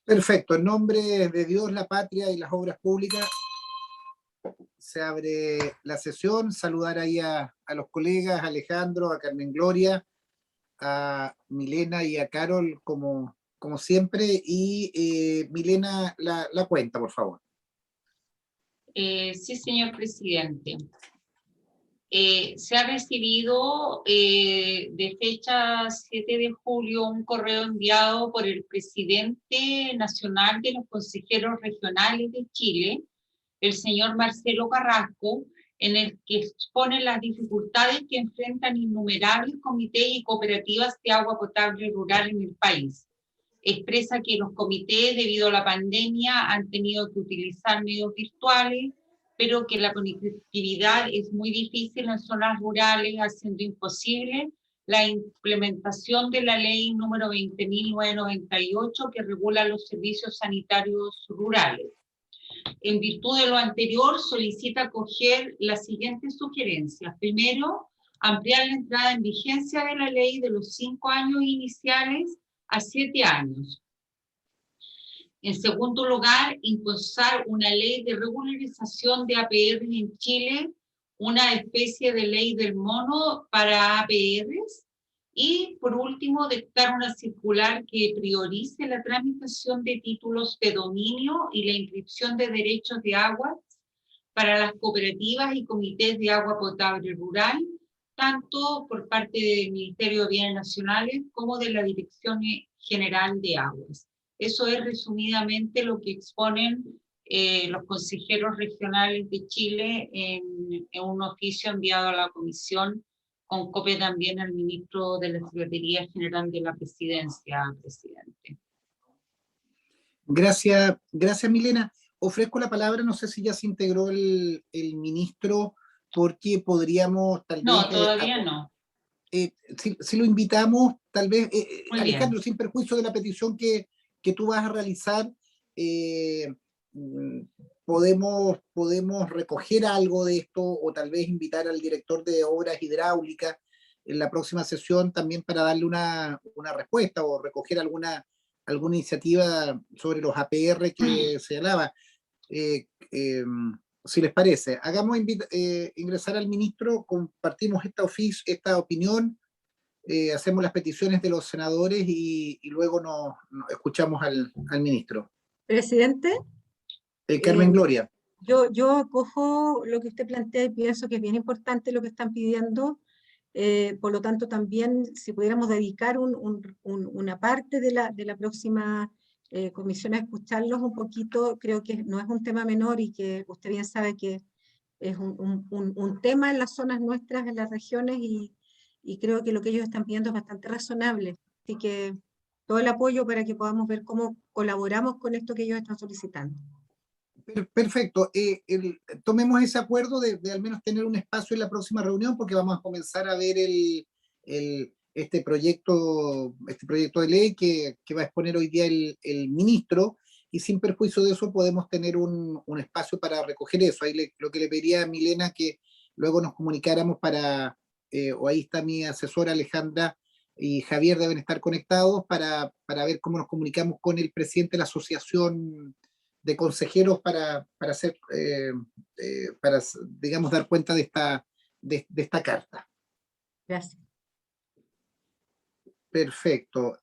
Perfecto, en nombre de Dios, la patria y las obras públicas, se abre la sesión. Saludar ahí a los colegas, a Alejandro, a Carmen Gloria, a Milena y a Carol, como siempre. Y Milena, la cuenta, por favor. Sí, señor presidente. Se ha recibido de fecha 7 de julio un correo enviado por el presidente nacional de los consejeros regionales de Chile, el señor Marcelo Carrasco, en el que expone las dificultades que enfrentan innumerables comités y cooperativas de agua potable rural en el país. Expresa que los comités, debido a la pandemia, han tenido que utilizar medios virtuales, pero que la conectividad es muy difícil en zonas rurales, haciendo imposible la implementación de la ley número 20.998 que regula los servicios sanitarios rurales. En virtud de lo anterior, solicita acoger las siguientes sugerencias. Primero, ampliar la entrada en vigencia de la ley de los 5 años iniciales a 7 años. En segundo lugar, impulsar una ley de regularización de APR en Chile, una especie de ley del mono para APRs. Y por último, dictar una circular que priorice la tramitación de títulos de dominio y la inscripción de derechos de agua para las cooperativas y comités de agua potable rural, tanto por parte del Ministerio de Bienes Nacionales como de la Dirección General de Aguas. Eso es resumidamente lo que exponen los consejeros regionales de Chile en un oficio enviado a la Comisión, con copia también al ministro de la Secretaría General de la Presidencia, presidente. Gracias, Milena. Ofrezco la palabra, no sé si ya se integró el ministro, porque podríamos tal vez... No, todavía no. Si lo invitamos, tal vez, Alejandro, bien. sin perjuicio de la petición que tú vas a realizar, podemos recoger algo de esto, o tal vez invitar al director de obras hidráulicas en la próxima sesión también para darle una respuesta, o recoger alguna iniciativa sobre los APR que se hablaba. Si les parece, hagamos ingresar al ministro, compartimos esta opinión, hacemos las peticiones de los senadores y luego nos escuchamos al ministro. Presidente. Carmen Gloria. Yo acojo lo que usted plantea y pienso que es bien importante lo que están pidiendo. Por lo tanto, también si pudiéramos dedicar una parte de la próxima comisión a escucharlos un poquito, creo que no es un tema menor y que usted bien sabe que es un tema en las zonas nuestras, en las regiones, y creo que lo que ellos están pidiendo es bastante razonable. Así que todo el apoyo para que podamos ver cómo colaboramos con esto que ellos están solicitando. Perfecto. Tomemos ese acuerdo de al menos tener un espacio en la próxima reunión, porque vamos a comenzar a ver este proyecto de ley que va a exponer hoy día el ministro, y sin perjuicio de eso podemos tener un espacio para recoger eso. Ahí lo que le pediría a Milena, que luego nos comunicáramos o ahí está mi asesora Alejandra y Javier, deben estar conectados para ver cómo nos comunicamos con el presidente de la asociación de consejeros para digamos, dar cuenta de esta carta. Gracias. Perfecto.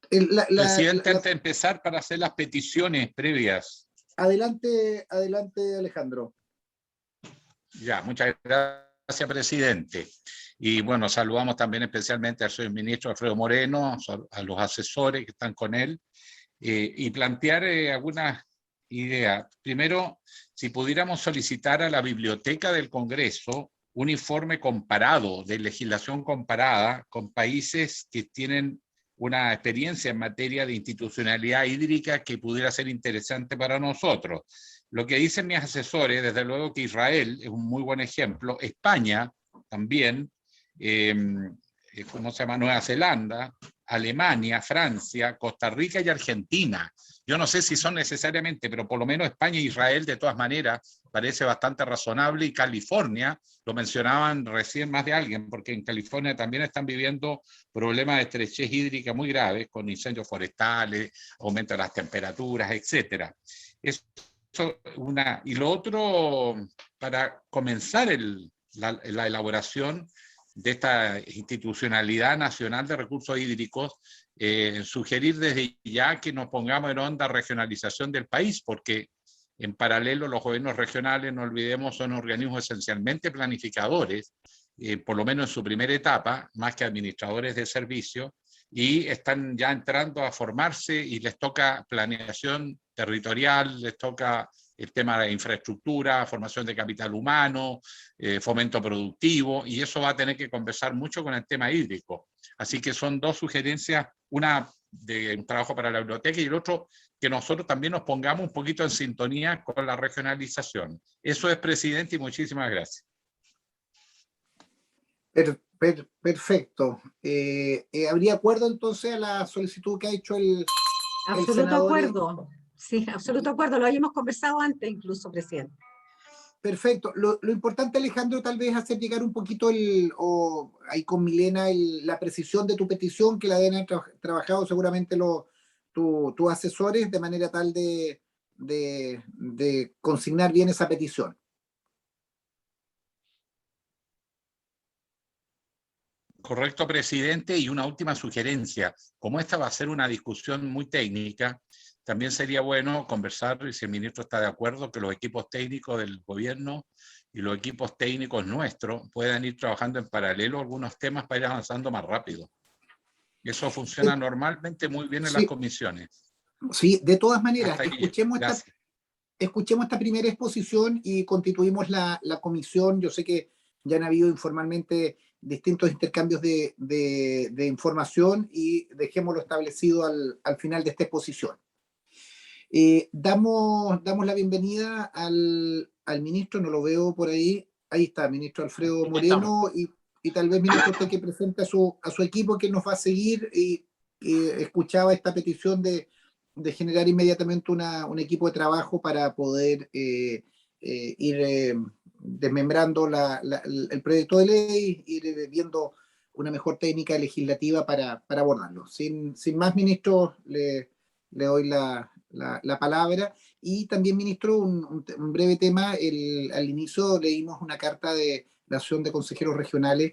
Presidente, antes de empezar, para hacer las peticiones previas. Adelante, Alejandro. Ya, muchas gracias, presidente. Y bueno, saludamos también especialmente al señor ministro Alfredo Moreno, a los asesores que están con él, y plantear algunas ideas. Primero, si pudiéramos solicitar a la Biblioteca del Congreso un informe comparado, de legislación comparada, con países que tienen una experiencia en materia de institucionalidad hídrica que pudiera ser interesante para nosotros. Lo que dicen mis asesores, desde luego que Israel es un muy buen ejemplo, España también, ¿cómo se llama? Nueva Zelanda, Alemania, Francia, Costa Rica y Argentina. Yo no sé si son necesariamente, pero por lo menos España e Israel de todas maneras parece bastante razonable, y California, lo mencionaban recién más de alguien, porque en California también están viviendo problemas de estrechez hídrica muy graves, con incendios forestales, aumento de las temperaturas, etcétera. Eso y lo otro, para comenzar la elaboración de esta institucionalidad nacional de recursos hídricos, sugerir desde ya que nos pongamos en onda regionalización del país, porque en paralelo los gobiernos regionales, no olvidemos, son organismos esencialmente planificadores, por lo menos en su primera etapa, más que administradores de servicios, y están ya entrando a formarse y les toca planeación territorial, les toca el tema de infraestructura, formación de capital humano, fomento productivo, y eso va a tener que conversar mucho con el tema hídrico. Así que son dos sugerencias, una de un trabajo para la biblioteca y el otro que nosotros también nos pongamos un poquito en sintonía con la regionalización. Eso es, presidente, y muchísimas gracias. Perfecto. ¿Habría acuerdo entonces a la solicitud que ha hecho el Absoluto senador? acuerdo. Sí, absoluto acuerdo. Lo habíamos conversado antes incluso, presidente. Perfecto. Lo importante, Alejandro, tal vez hacer llegar un poquito ahí con Milena la precisión de tu petición, que la deben haber trabajado seguramente tus asesores, de manera tal de consignar bien esa petición. Correcto, presidente. Y una última sugerencia. Como esta va a ser una discusión muy técnica, también sería bueno conversar, y si el ministro está de acuerdo, que los equipos técnicos del gobierno y los equipos técnicos nuestros puedan ir trabajando en paralelo algunos temas para ir avanzando más rápido. Eso funciona normalmente muy bien en las comisiones. Sí, de todas maneras, Hasta ahí. escuchemos esta primera exposición y constituimos la comisión. Yo sé que ya han habido informalmente distintos intercambios de información, y dejémoslo establecido al final de esta exposición. Damos la bienvenida al ministro, no lo veo por ahí. Ahí está, ministro Alfredo Moreno, y tal vez, ministro, usted que presente a su equipo que nos va a seguir, y escuchaba esta petición de generar inmediatamente un equipo de trabajo para poder ir desmembrando el proyecto de ley, ir viendo una mejor técnica legislativa para abordarlo. Sin más, ministro, le doy la palabra. Y también, ministro, un breve tema. Al inicio leímos una carta de la Asociación de Consejeros Regionales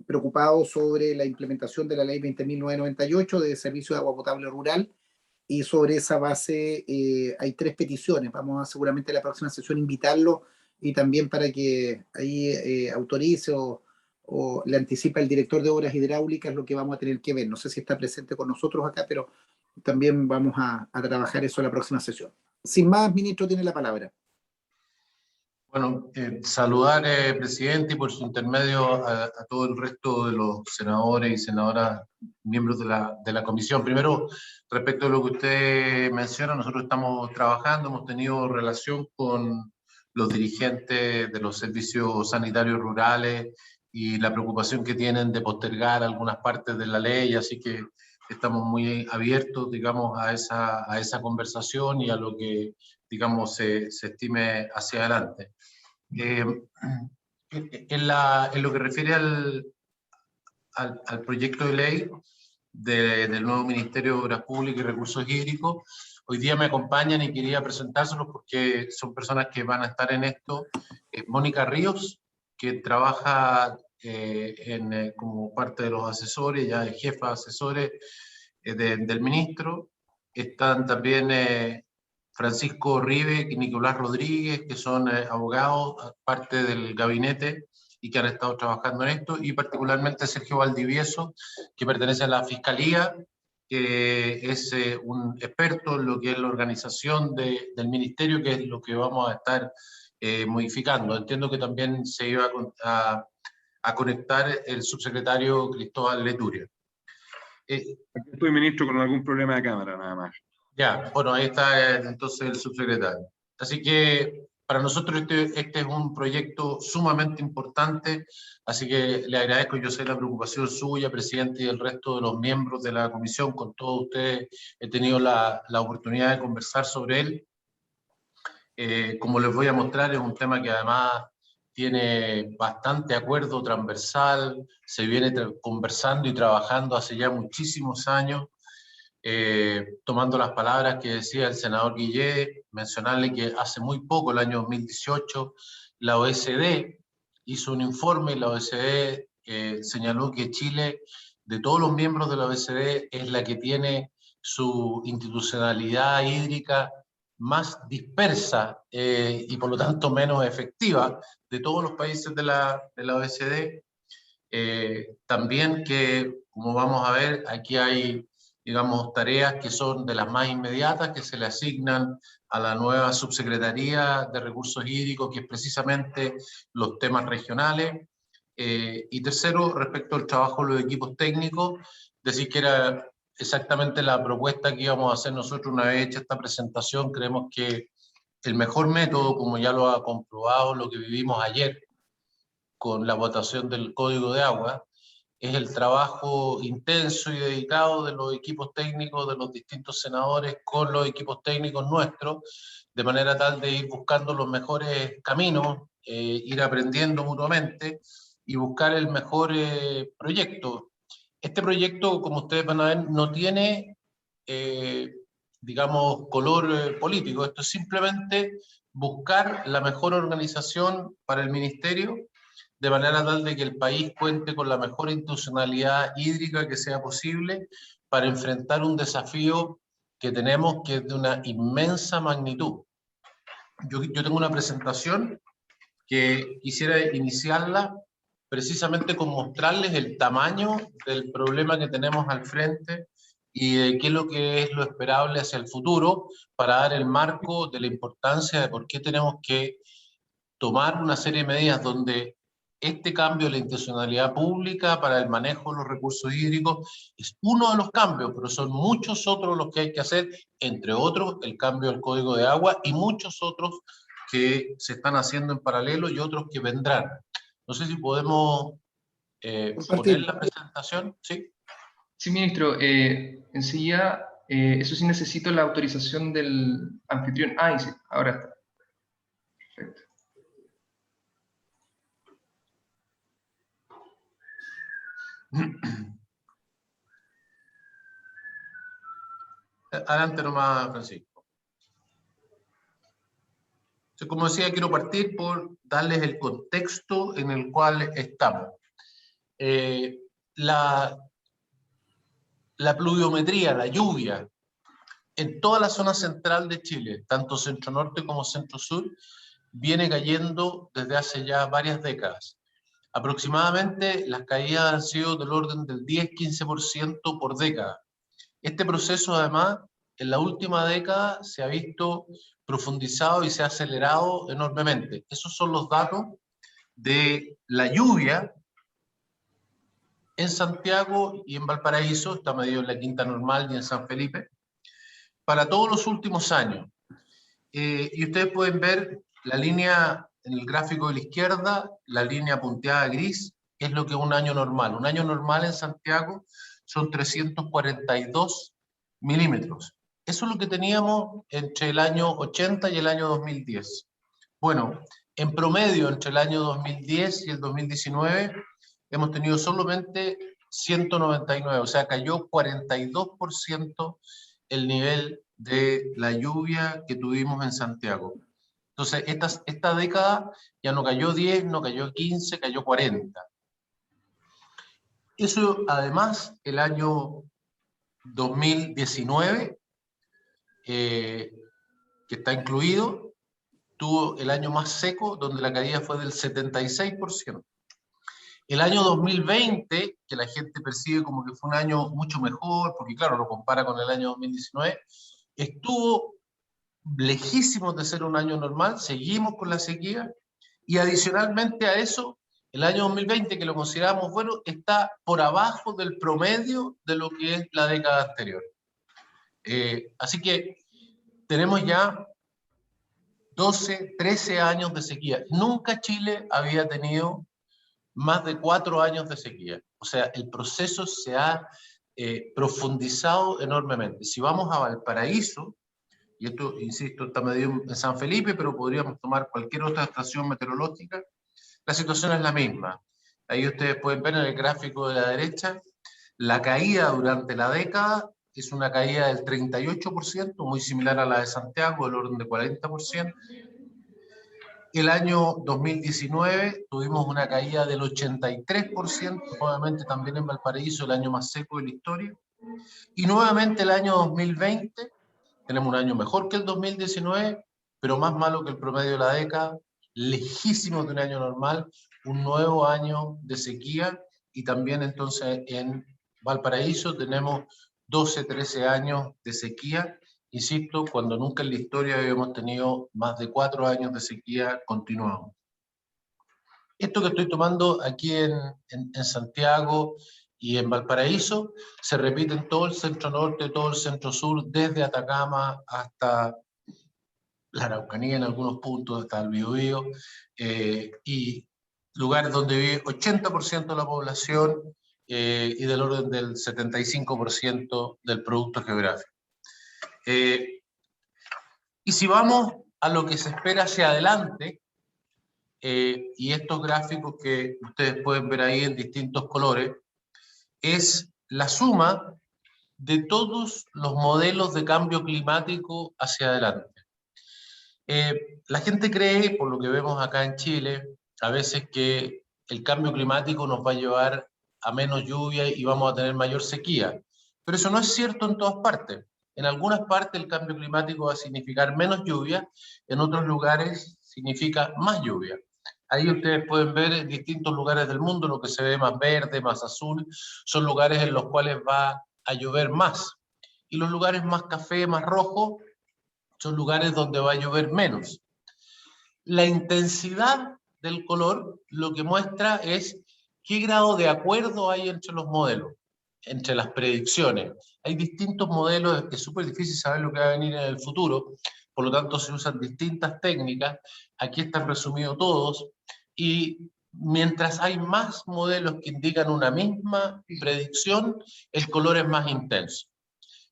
preocupados sobre la implementación de la ley 20.998 de Servicio de Agua Potable Rural, y sobre esa base hay 3 peticiones. Vamos a seguramente en la próxima sesión invitarlo, y también para que ahí autorice o le anticipa el director de Obras Hidráulicas lo que vamos a tener que ver. No sé si está presente con nosotros acá, pero también vamos a trabajar eso en la próxima sesión. Sin más, ministro, tiene la palabra. Bueno, saludar, presidente, y por su intermedio a todo el resto de los senadores y senadoras, miembros de la comisión. Primero, respecto a lo que usted menciona, nosotros estamos trabajando, hemos tenido relación con los dirigentes de los servicios sanitarios rurales y la preocupación que tienen de postergar algunas partes de la ley, así que estamos muy abiertos, digamos, a esa conversación y a lo que, digamos, se estime hacia adelante. En lo que refiere al proyecto de ley del nuevo Ministerio de Obras Públicas y Recursos Hídricos, hoy día me acompañan y quería presentárselos porque son personas que van a estar en esto. Mónica Ríos, que trabaja como parte de los asesores, ya es jefa de asesores del ministro. Están también Francisco Ribe y Nicolás Rodríguez, que son abogados, parte del gabinete y que han estado trabajando en esto, y particularmente Sergio Valdivieso, que pertenece a la Fiscalía, que es un experto en lo que es la organización del ministerio, que es lo que vamos a estar modificando. Entiendo que también se iba a conectar el subsecretario Cristóbal Leturia. Aquí estoy, ministro, con algún problema de cámara, nada más. Ya, bueno, ahí está entonces el subsecretario. Así que Para nosotros este es un proyecto sumamente importante, así que le agradezco, yo sé la preocupación suya, presidente, y del resto de los miembros de la comisión. Con todos ustedes he tenido la oportunidad de conversar sobre él. Como les voy a mostrar, es un tema que además tiene bastante acuerdo transversal, se viene conversando y trabajando hace ya muchísimos años. Tomando las palabras que decía el senador Guillé, mencionarle que hace muy poco, el año 2018, la OECD hizo un informe y la OECD señaló que Chile, de todos los miembros de la OECD, es la que tiene su institucionalidad hídrica más dispersa y por lo tanto menos efectiva de todos los países de la OECD. También que, como vamos a ver, aquí hay, digamos, tareas que son de las más inmediatas, que se le asignan a la nueva subsecretaría de Recursos Hídricos, que es precisamente los temas regionales. Y tercero, respecto al trabajo de los equipos técnicos, decir que era exactamente la propuesta que íbamos a hacer nosotros una vez hecha esta presentación. Creemos que el mejor método, como ya lo ha comprobado lo que vivimos ayer con la votación del Código de Agua, es el trabajo intenso y dedicado de los equipos técnicos de los distintos senadores con los equipos técnicos nuestros, de manera tal de ir buscando los mejores caminos, ir aprendiendo mutuamente y buscar el mejor proyecto. Este proyecto, como ustedes van a ver, no tiene, digamos, color político. Esto es simplemente buscar la mejor organización para el ministerio, de manera tal de que el país cuente con la mejor institucionalidad hídrica que sea posible para enfrentar un desafío que tenemos, que es de una inmensa magnitud. Yo tengo una presentación que quisiera iniciarla precisamente con mostrarles el tamaño del problema que tenemos al frente y de qué es lo que es lo esperable hacia el futuro, para dar el marco de la importancia de por qué tenemos que tomar una serie de medidas donde este cambio de la institucionalidad pública para el manejo de los recursos hídricos es uno de los cambios, pero son muchos otros los que hay que hacer, entre otros el cambio del Código de Agua y muchos otros que se están haciendo en paralelo y otros que vendrán. No sé si podemos poner la presentación. ¿Sí? Sí, ministro. Enseguida, eso sí necesito la autorización del anfitrión. Ah, sí, ahora está. Perfecto. Adelante nomás, Francisco. Como decía, quiero partir por darles el contexto en el cual estamos. La pluviometría, la lluvia, en toda la zona central de Chile, tanto centro-norte como centro-sur, viene cayendo desde hace ya varias décadas. Aproximadamente las caídas han sido del orden del 10-15% por década. Este proceso, además, en la última década se ha visto profundizado y se ha acelerado enormemente. Esos son los datos de la lluvia en Santiago y en Valparaíso, está medido en la Quinta Normal y en San Felipe, para todos los últimos años. Y ustedes pueden ver la línea en el gráfico de la izquierda, la línea punteada gris, es lo que es un año normal. Un año normal en Santiago son 342 milímetros. Eso es lo que teníamos entre el año 80 y el año 2010. Bueno, en promedio entre el año 2010 y el 2019 hemos tenido solamente 199, o sea, cayó 42% el nivel de la lluvia que tuvimos en Santiago. Entonces, esta década ya no cayó 10, no cayó 15, cayó 40. Eso, además, el año 2019, que está incluido, tuvo el año más seco, donde la caída fue del 76%. El año 2020, que la gente percibe como que fue un año mucho mejor, porque claro, lo compara con el año 2019, estuvo lejísimos de ser un año normal, seguimos con la sequía, y adicionalmente a eso, el año 2020, que lo consideramos bueno, está por abajo del promedio de lo que es la década anterior. Así que tenemos ya 12, 13 años de sequía. Nunca Chile había tenido más de 4 años de sequía. O sea, el proceso se ha profundizado enormemente. Si vamos a Valparaíso, y esto, insisto, está medido en San Felipe, pero podríamos tomar cualquier otra estación meteorológica, la situación es la misma. Ahí ustedes pueden ver en el gráfico de la derecha, la caída durante la década es una caída del 38%, muy similar a la de Santiago, del orden de 40%. El año 2019 tuvimos una caída del 83%, nuevamente también en Valparaíso, el año más seco de la historia. Y nuevamente el año 2020, tenemos un año mejor que el 2019, pero más malo que el promedio de la década, lejísimos de un año normal, un nuevo año de sequía, y también entonces en Valparaíso tenemos 12, 13 años de sequía, insisto, cuando nunca en la historia habíamos tenido más de 4 años de sequía continuado. Esto que estoy tomando aquí en Santiago y en Valparaíso se repite en todo el centro norte, todo el centro sur, desde Atacama hasta la Araucanía en algunos puntos, hasta el Biobío, y lugares donde vive 80% de la población y del orden del 75% del producto geográfico. Y si vamos a lo que se espera hacia adelante, y estos gráficos que ustedes pueden ver ahí en distintos colores, es la suma de todos los modelos de cambio climático hacia adelante. La gente cree, por lo que vemos acá en Chile, a veces que el cambio climático nos va a llevar a menos lluvia y vamos a tener mayor sequía. Pero eso no es cierto en todas partes. En algunas partes el cambio climático va a significar menos lluvia, en otros lugares significa más lluvia. Ahí ustedes pueden ver en distintos lugares del mundo lo que se ve más verde, más azul, son lugares en los cuales va a llover más. Y los lugares más café, más rojo, son lugares donde va a llover menos. La intensidad del color lo que muestra es qué grado de acuerdo hay entre los modelos, entre las predicciones. Hay distintos modelos, es súper difícil saber lo que va a venir en el futuro, por lo tanto se usan distintas técnicas, aquí están resumidos todos, y mientras hay más modelos que indican una misma predicción, el color es más intenso.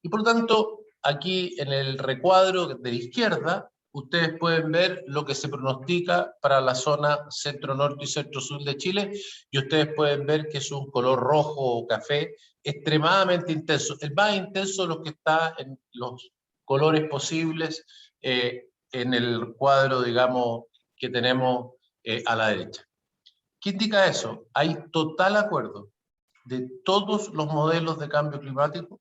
Y por lo tanto, aquí en el recuadro de la izquierda, ustedes pueden ver lo que se pronostica para la zona centro-norte y centro-sur de Chile, y ustedes pueden ver que es un color rojo o café extremadamente intenso, el más intenso de los que está en los colores posibles en el cuadro, digamos, que tenemos a la derecha. ¿Qué indica eso? Hay total acuerdo de todos los modelos de cambio climático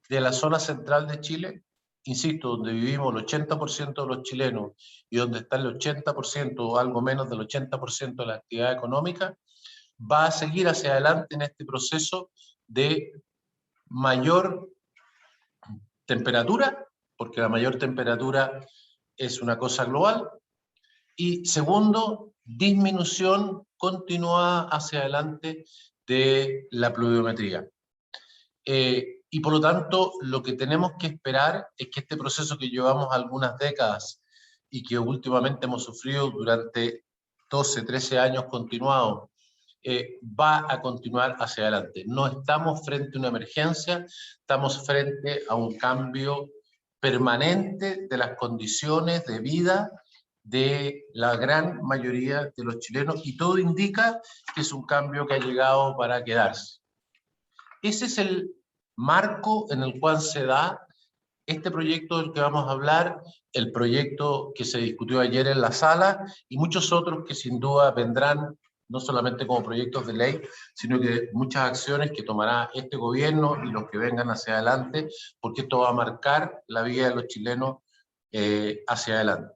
de la zona central de Chile, insisto, donde vivimos el 80% de los chilenos y donde está el 80% o algo menos del 80% de la actividad económica, va a seguir hacia adelante en este proceso de mayor temperatura, porque la mayor temperatura es una cosa global, y segundo, disminución continuada hacia adelante de la pluviometría. Y por lo tanto, lo que tenemos que esperar es que este proceso que llevamos algunas décadas y que últimamente hemos sufrido durante 12, 13 años continuados, va a continuar hacia adelante. No estamos frente a una emergencia, estamos frente a un cambio permanente de las condiciones de vida de la gran mayoría de los chilenos, y todo indica que es un cambio que ha llegado para quedarse. Ese es el marco en el cual se da este proyecto del que vamos a hablar, el proyecto que se discutió ayer en la sala y muchos otros que sin duda vendrán no solamente como proyectos de ley, sino que muchas acciones que tomará este gobierno y los que vengan hacia adelante, porque esto va a marcar la vida de los chilenos hacia adelante.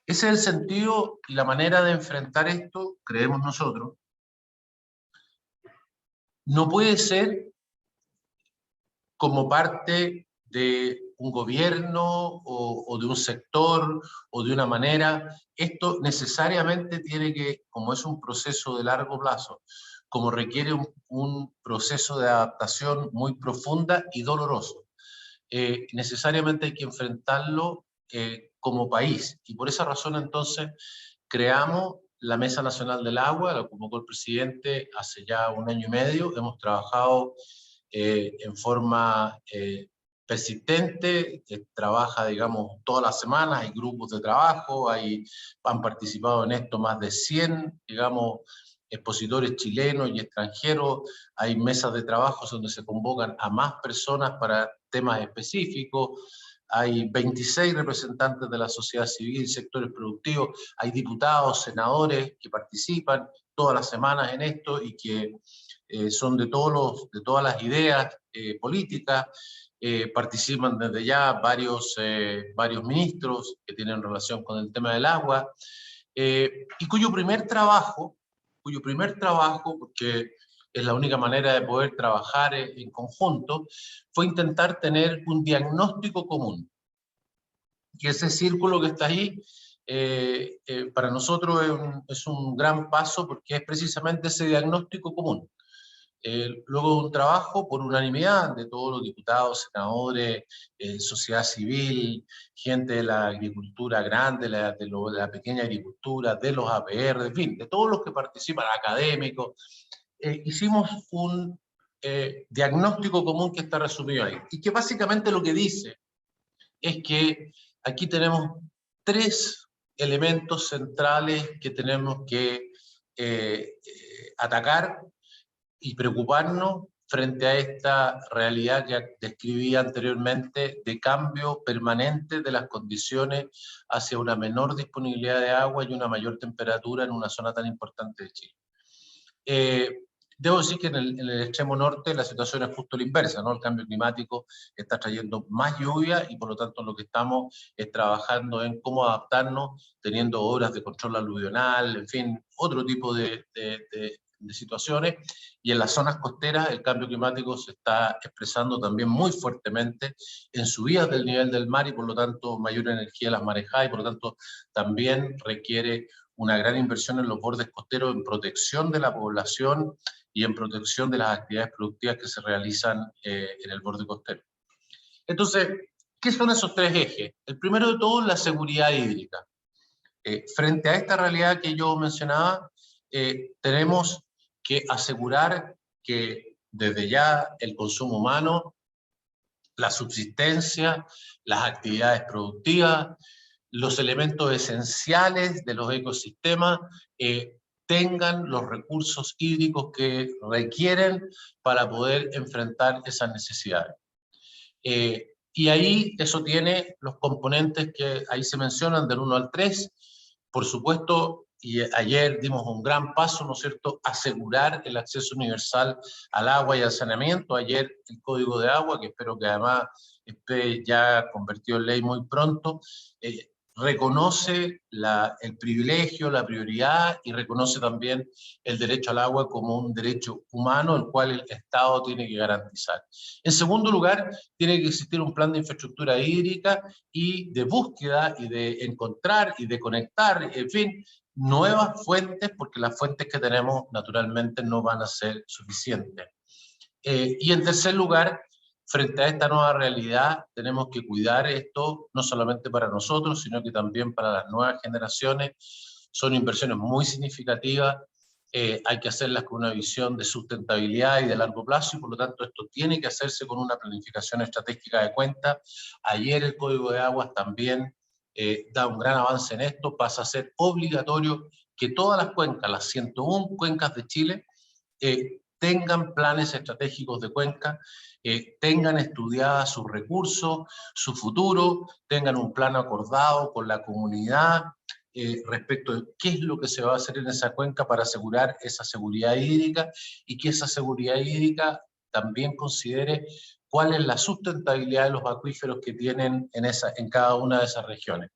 Ese es el sentido y la manera de enfrentar esto, creemos nosotros. No puede ser como parte de un gobierno o de un sector o de una manera. Esto necesariamente tiene que, como es un proceso de largo plazo, como requiere un proceso de adaptación muy profunda y doloroso, necesariamente hay que enfrentarlo como país. Y por esa razón entonces creamos la Mesa Nacional del Agua, la convocó el presidente hace ya 1 año y medio. Hemos trabajado en forma persistente, que trabaja, digamos, todas las semanas, hay grupos de trabajo, han participado en esto más de 100, digamos, expositores chilenos y extranjeros, hay mesas de trabajo donde se convocan a más personas para temas específicos, hay 26 representantes de la sociedad civil, sectores productivos, hay diputados, senadores que participan todas las semanas en esto y que son de todas las ideas políticas. Participan desde ya varios ministros que tienen relación con el tema del agua, y cuyo primer trabajo, porque es la única manera de poder trabajar en conjunto, fue intentar tener un diagnóstico común. Y ese círculo que está ahí, para nosotros es un gran paso, porque es precisamente ese diagnóstico común. Luego de un trabajo por unanimidad de todos los diputados, senadores, sociedad civil, gente de la agricultura grande, de la pequeña agricultura, de los APR, en fin, de todos los que participan, académicos, hicimos un diagnóstico común que está resumido ahí. Y que básicamente lo que dice es que aquí tenemos 3 elementos centrales que tenemos que atacar y preocuparnos frente a esta realidad que describí anteriormente de cambio permanente de las condiciones hacia una menor disponibilidad de agua y una mayor temperatura en una zona tan importante de Chile. Debo decir que en el extremo norte la situación es justo la inversa, ¿no? El cambio climático está trayendo más lluvia y por lo tanto lo que estamos es trabajando en cómo adaptarnos, teniendo obras de control aluvional, en fin, otro tipo de situaciones, y en las zonas costeras el cambio climático se está expresando también muy fuertemente en subidas del nivel del mar y por lo tanto mayor energía de las marejadas y por lo tanto también requiere una gran inversión en los bordes costeros, en protección de la población y en protección de las actividades productivas que se realizan en el borde costero. Entonces, ¿qué son esos 3 ejes? El primero de todo, la seguridad hídrica. Frente a esta realidad que yo mencionaba, tenemos que asegurar que desde ya el consumo humano, la subsistencia, las actividades productivas, los elementos esenciales de los ecosistemas tengan los recursos hídricos que requieren para poder enfrentar esas necesidades. Y ahí eso tiene los componentes que ahí se mencionan del 1 al 3, por supuesto, y ayer dimos un gran paso, ¿no es cierto?, asegurar el acceso universal al agua y al saneamiento. Ayer el Código de Agua, que espero que además esté ya convertido en ley muy pronto, reconoce el privilegio, la prioridad y reconoce también el derecho al agua como un derecho humano, el cual el Estado tiene que garantizar. En segundo lugar, tiene que existir un plan de infraestructura hídrica y de búsqueda y de encontrar y de conectar, en fin, nuevas fuentes, porque las fuentes que tenemos naturalmente no van a ser suficientes. Y en tercer lugar, frente a esta nueva realidad, tenemos que cuidar esto, no solamente para nosotros, sino que también para las nuevas generaciones. Son inversiones muy significativas, hay que hacerlas con una visión de sustentabilidad y de largo plazo, y por lo tanto esto tiene que hacerse con una planificación estratégica de cuentas. Ayer el Código de Aguas también da un gran avance en esto, pasa a ser obligatorio que todas las cuencas, las 101 cuencas de Chile, tengan planes estratégicos de cuenca, tengan estudiadas sus recursos, su futuro, tengan un plan acordado con la comunidad respecto de qué es lo que se va a hacer en esa cuenca para asegurar esa seguridad hídrica y que esa seguridad hídrica también considere cuál es la sustentabilidad de los acuíferos que tienen en cada una de esas regiones.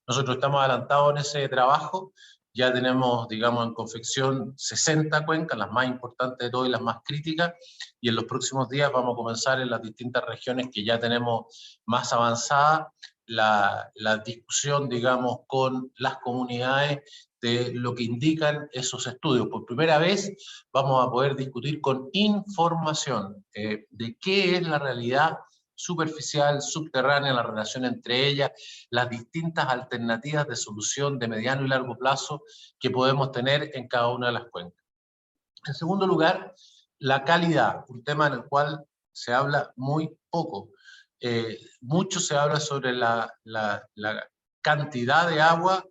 Nosotros estamos adelantados en ese trabajo. Ya tenemos, digamos, en confección 60 cuencas, las más importantes de todas y las más críticas, y en los próximos días vamos a comenzar en las distintas regiones que ya tenemos más avanzada la discusión, digamos, con las comunidades de lo que indican esos estudios. Por primera vez vamos a poder discutir con información de qué es la realidad superficial, subterránea, la relación entre ellas, las distintas alternativas de solución de mediano y largo plazo que podemos tener en cada una de las cuencas. En segundo lugar, la calidad, un tema en el cual se habla muy poco. Mucho se habla sobre la cantidad de agua,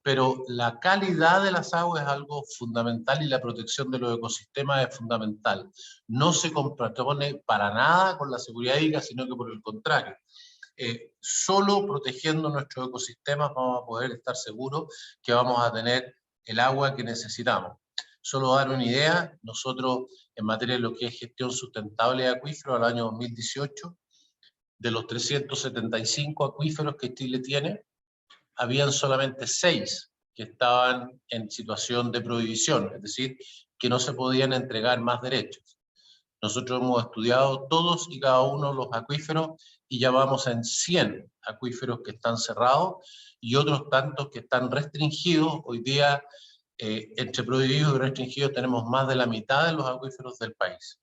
pero la calidad de las aguas es algo fundamental y la protección de los ecosistemas es fundamental. No se contrapone para nada con la seguridad hídrica, sino que por el contrario. Solo protegiendo nuestros ecosistemas vamos a poder estar seguros que vamos a tener el agua que necesitamos. Solo dar una idea, nosotros en materia de lo que es gestión sustentable de acuíferos al año 2018, de los 375 acuíferos que Chile tiene, habían solamente 6 que estaban en situación de prohibición, es decir, que no se podían entregar más derechos. Nosotros hemos estudiado todos y cada uno de los acuíferos y ya vamos en 100 acuíferos que están cerrados y otros tantos que están restringidos. Hoy día, entre prohibidos y restringidos, tenemos más de la mitad de los acuíferos del país.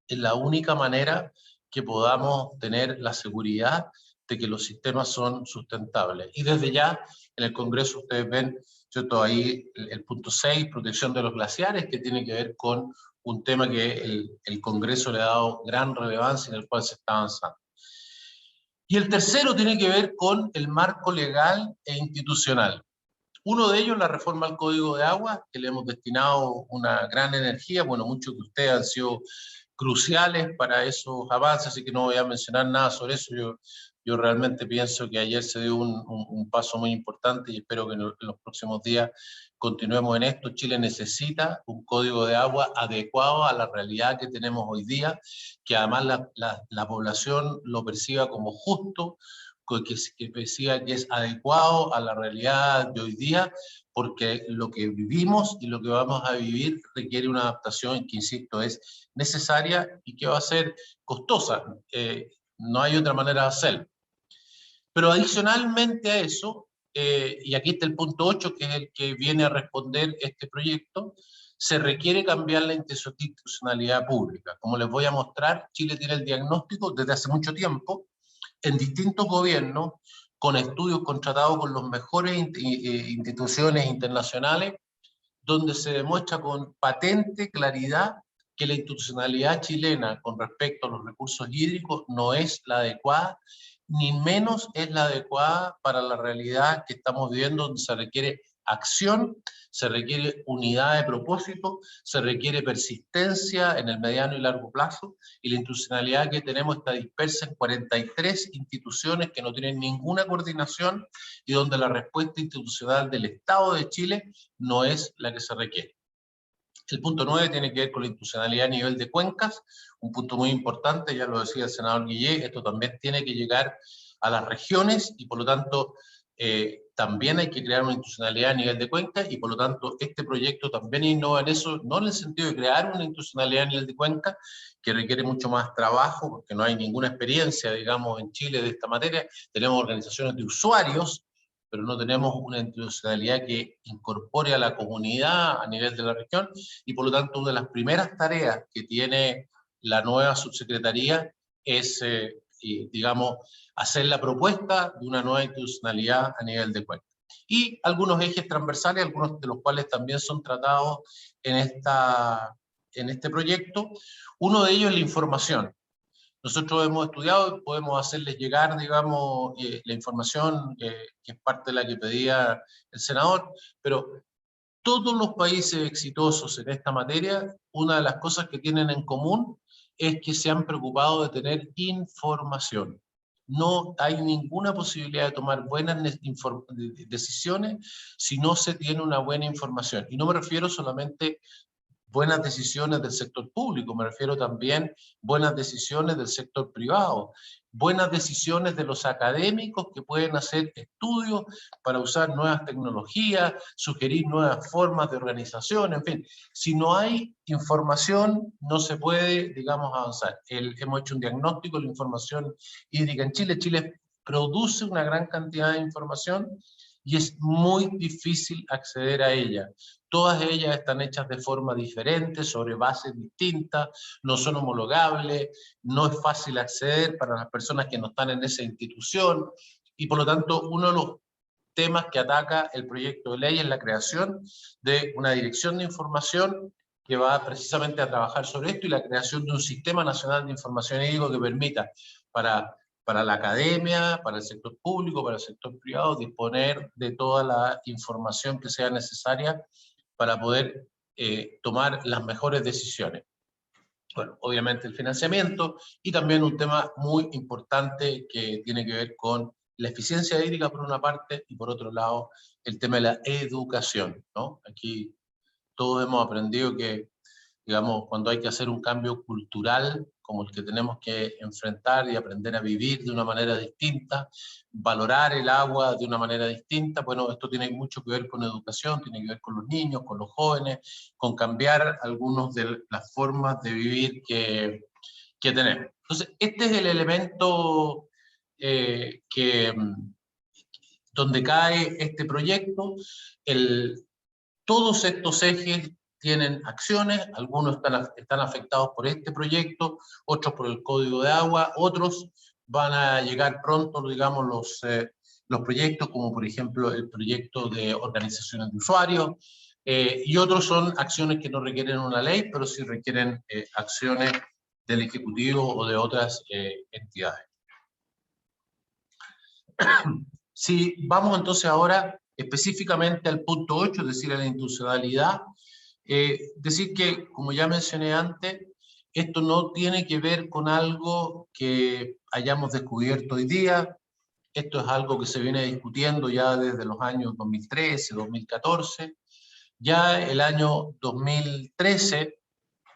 Es la única manera que podamos tener la seguridad de que los sistemas son sustentables. Y desde ya, en el Congreso ustedes ven, ¿cierto? Ahí el punto 6, protección de los glaciares, que tiene que ver con un tema que el Congreso le ha dado gran relevancia, en el cual se está avanzando. Y el tercero tiene que ver con el marco legal e institucional. Uno de ellos, la reforma al Código de Agua, que le hemos destinado una gran energía. Bueno, muchos de ustedes han sido cruciales para esos avances, así que no voy a mencionar nada sobre eso. Yo realmente pienso que ayer se dio un paso muy importante y espero que en los próximos días continuemos en esto. Chile necesita un código de agua adecuado a la realidad que tenemos hoy día, que además la población lo perciba como justo, que perciba que es adecuado a la realidad de hoy día, porque lo que vivimos y lo que vamos a vivir requiere una adaptación que, insisto, es necesaria y que va a ser costosa. No hay otra manera de hacerlo. Pero adicionalmente a eso, y aquí está el punto 8, que es el que viene a responder este proyecto, se requiere cambiar la institucionalidad pública. Como les voy a mostrar, Chile tiene el diagnóstico desde hace mucho tiempo, en distintos gobiernos, con estudios contratados con las mejores instituciones internacionales, donde se demuestra con patente claridad que la institucionalidad chilena con respecto a los recursos hídricos no es la adecuada, ni menos es la adecuada para la realidad que estamos viviendo, donde se requiere acción, se requiere unidad de propósito, se requiere persistencia en el mediano y largo plazo, y la institucionalidad que tenemos está dispersa en 43 instituciones que no tienen ninguna coordinación y donde la respuesta institucional del Estado de Chile no es la que se requiere. El punto 9 tiene que ver con la institucionalidad a nivel de cuencas, un punto muy importante, ya lo decía el senador Guillé, esto también tiene que llegar a las regiones y por lo tanto también hay que crear una institucionalidad a nivel de cuencas y por lo tanto este proyecto también innova en eso, no en el sentido de crear una institucionalidad a nivel de cuencas, que requiere mucho más trabajo porque no hay ninguna experiencia, digamos, en Chile de esta materia, tenemos organizaciones de usuarios, pero no tenemos una institucionalidad que incorpore a la comunidad a nivel de la región, y por lo tanto una de las primeras tareas que tiene la nueva subsecretaría es, digamos, hacer la propuesta de una nueva institucionalidad a nivel de cuenca. Y algunos ejes transversales, algunos de los cuales también son tratados en este proyecto. Uno de ellos es la información. Nosotros hemos estudiado, podemos hacerles llegar, digamos, la información que es parte de la que pedía el senador, pero todos los países exitosos en esta materia, una de las cosas que tienen en común es que se han preocupado de tener información. No hay ninguna posibilidad de tomar buenas decisiones si no se tiene una buena información. Y no me refiero solamente buenas decisiones del sector público, me refiero también buenas decisiones del sector privado, buenas decisiones de los académicos que pueden hacer estudios para usar nuevas tecnologías, sugerir nuevas formas de organización, en fin. Si no hay información, no se puede, digamos, avanzar. Hemos hecho un diagnóstico de la información hídrica en Chile. Chile produce una gran cantidad de información y es muy difícil acceder a ella. Todas ellas están hechas de forma diferente, sobre bases distintas, no son homologables, no es fácil acceder para las personas que no están en esa institución, y por lo tanto uno de los temas que ataca el proyecto de ley es la creación de una dirección de información que va precisamente a trabajar sobre esto, y la creación de un sistema nacional de información hídrica que permita para la academia, para el sector público, para el sector privado, disponer de toda la información que sea necesaria para poder tomar las mejores decisiones. Bueno, obviamente el financiamiento, y también un tema muy importante que tiene que ver con la eficiencia hídrica por una parte, y por otro lado el tema de la educación, ¿no? Aquí todos hemos aprendido que, digamos, cuando hay que hacer un cambio cultural como el que tenemos que enfrentar y aprender a vivir de una manera distinta, valorar el agua de una manera distinta, bueno, esto tiene mucho que ver con educación, tiene que ver con los niños, con los jóvenes, con cambiar algunas de las formas de vivir que tenemos. Entonces, este es el elemento donde cae este proyecto. Todos estos ejes tienen acciones, algunos están afectados por este proyecto, otros por el Código de Agua, otros van a llegar pronto, digamos, los proyectos, como por ejemplo el proyecto de organizaciones de usuarios, y otros son acciones que no requieren una ley, pero sí requieren acciones del Ejecutivo o de otras entidades. Si vamos entonces ahora específicamente al punto 8, es decir, a la institucionalidad, decir que, como ya mencioné antes, esto no tiene que ver con algo que hayamos descubierto hoy día, esto es algo que se viene discutiendo ya desde los años 2013, 2014, ya el año 2013,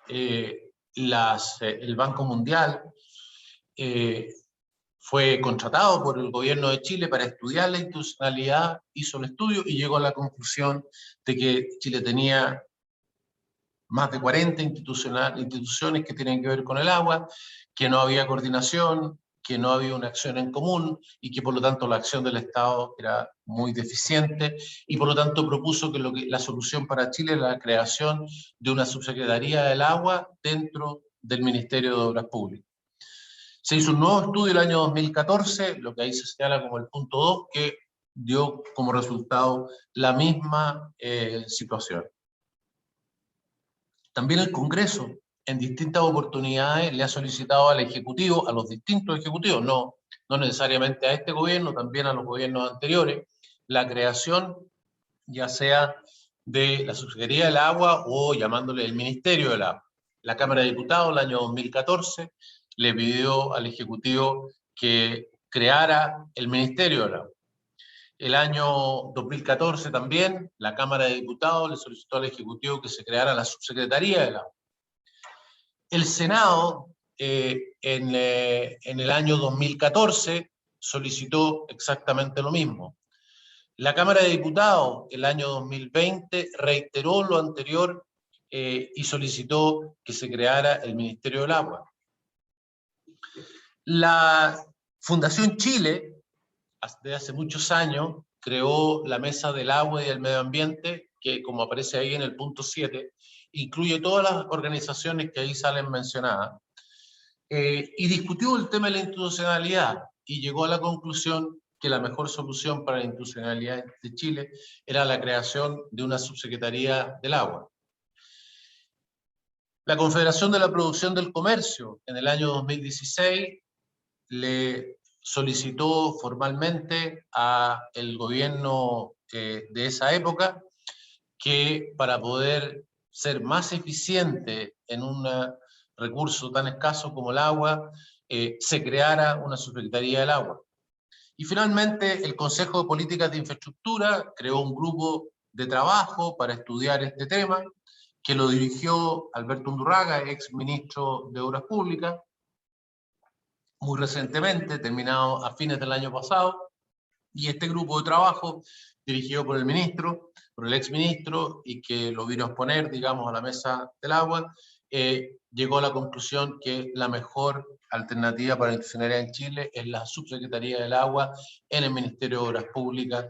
el Banco Mundial fue contratado por el gobierno de Chile para estudiar la institucionalidad, hizo el estudio y llegó a la conclusión de que Chile tenía más de 40 instituciones que tienen que ver con el agua, que no había coordinación, que no había una acción en común y que por lo tanto la acción del Estado era muy deficiente, y por lo tanto propuso que la solución para Chile era la creación de una subsecretaría del agua dentro del Ministerio de Obras Públicas. Se hizo un nuevo estudio el año 2014, lo que ahí se señala como el punto 2, que dio como resultado la misma situación. También el Congreso, en distintas oportunidades, le ha solicitado al Ejecutivo, a los distintos ejecutivos, no necesariamente a este gobierno, también a los gobiernos anteriores, la creación ya sea de la Subsecretaría del Agua o llamándole el Ministerio del Agua. La Cámara de Diputados, el año 2014, le pidió al Ejecutivo que creara el Ministerio del Agua. El año 2014 también, la Cámara de Diputados le solicitó al Ejecutivo que se creara la Subsecretaría del Agua. El Senado, en el año 2014, solicitó exactamente lo mismo. La Cámara de Diputados, el año 2020, reiteró lo anterior y solicitó que se creara el Ministerio del Agua. La Fundación Chile, desde hace muchos años, creó la Mesa del Agua y del Medio Ambiente, que, como aparece ahí en el punto 7, incluye todas las organizaciones que ahí salen mencionadas, y discutió el tema de la institucionalidad, y llegó a la conclusión que la mejor solución para la institucionalidad de Chile era la creación de una subsecretaría del agua. La Confederación de la Producción del Comercio, en el año 2016, le solicitó formalmente al gobierno de esa época que, para poder ser más eficiente en un recurso tan escaso como el agua, se creara una subsecretaría del agua. Y finalmente el Consejo de Políticas de Infraestructura creó un grupo de trabajo para estudiar este tema, que lo dirigió Alberto Undurraga, ex ministro de Obras Públicas, muy recientemente, terminado a fines del año pasado, y este grupo de trabajo, dirigido por el ministro, por el exministro, y que lo vino a exponer, digamos, a la mesa del agua, llegó a la conclusión que la mejor alternativa para la institucionalidad en Chile es la Subsecretaría del Agua en el Ministerio de Obras Públicas,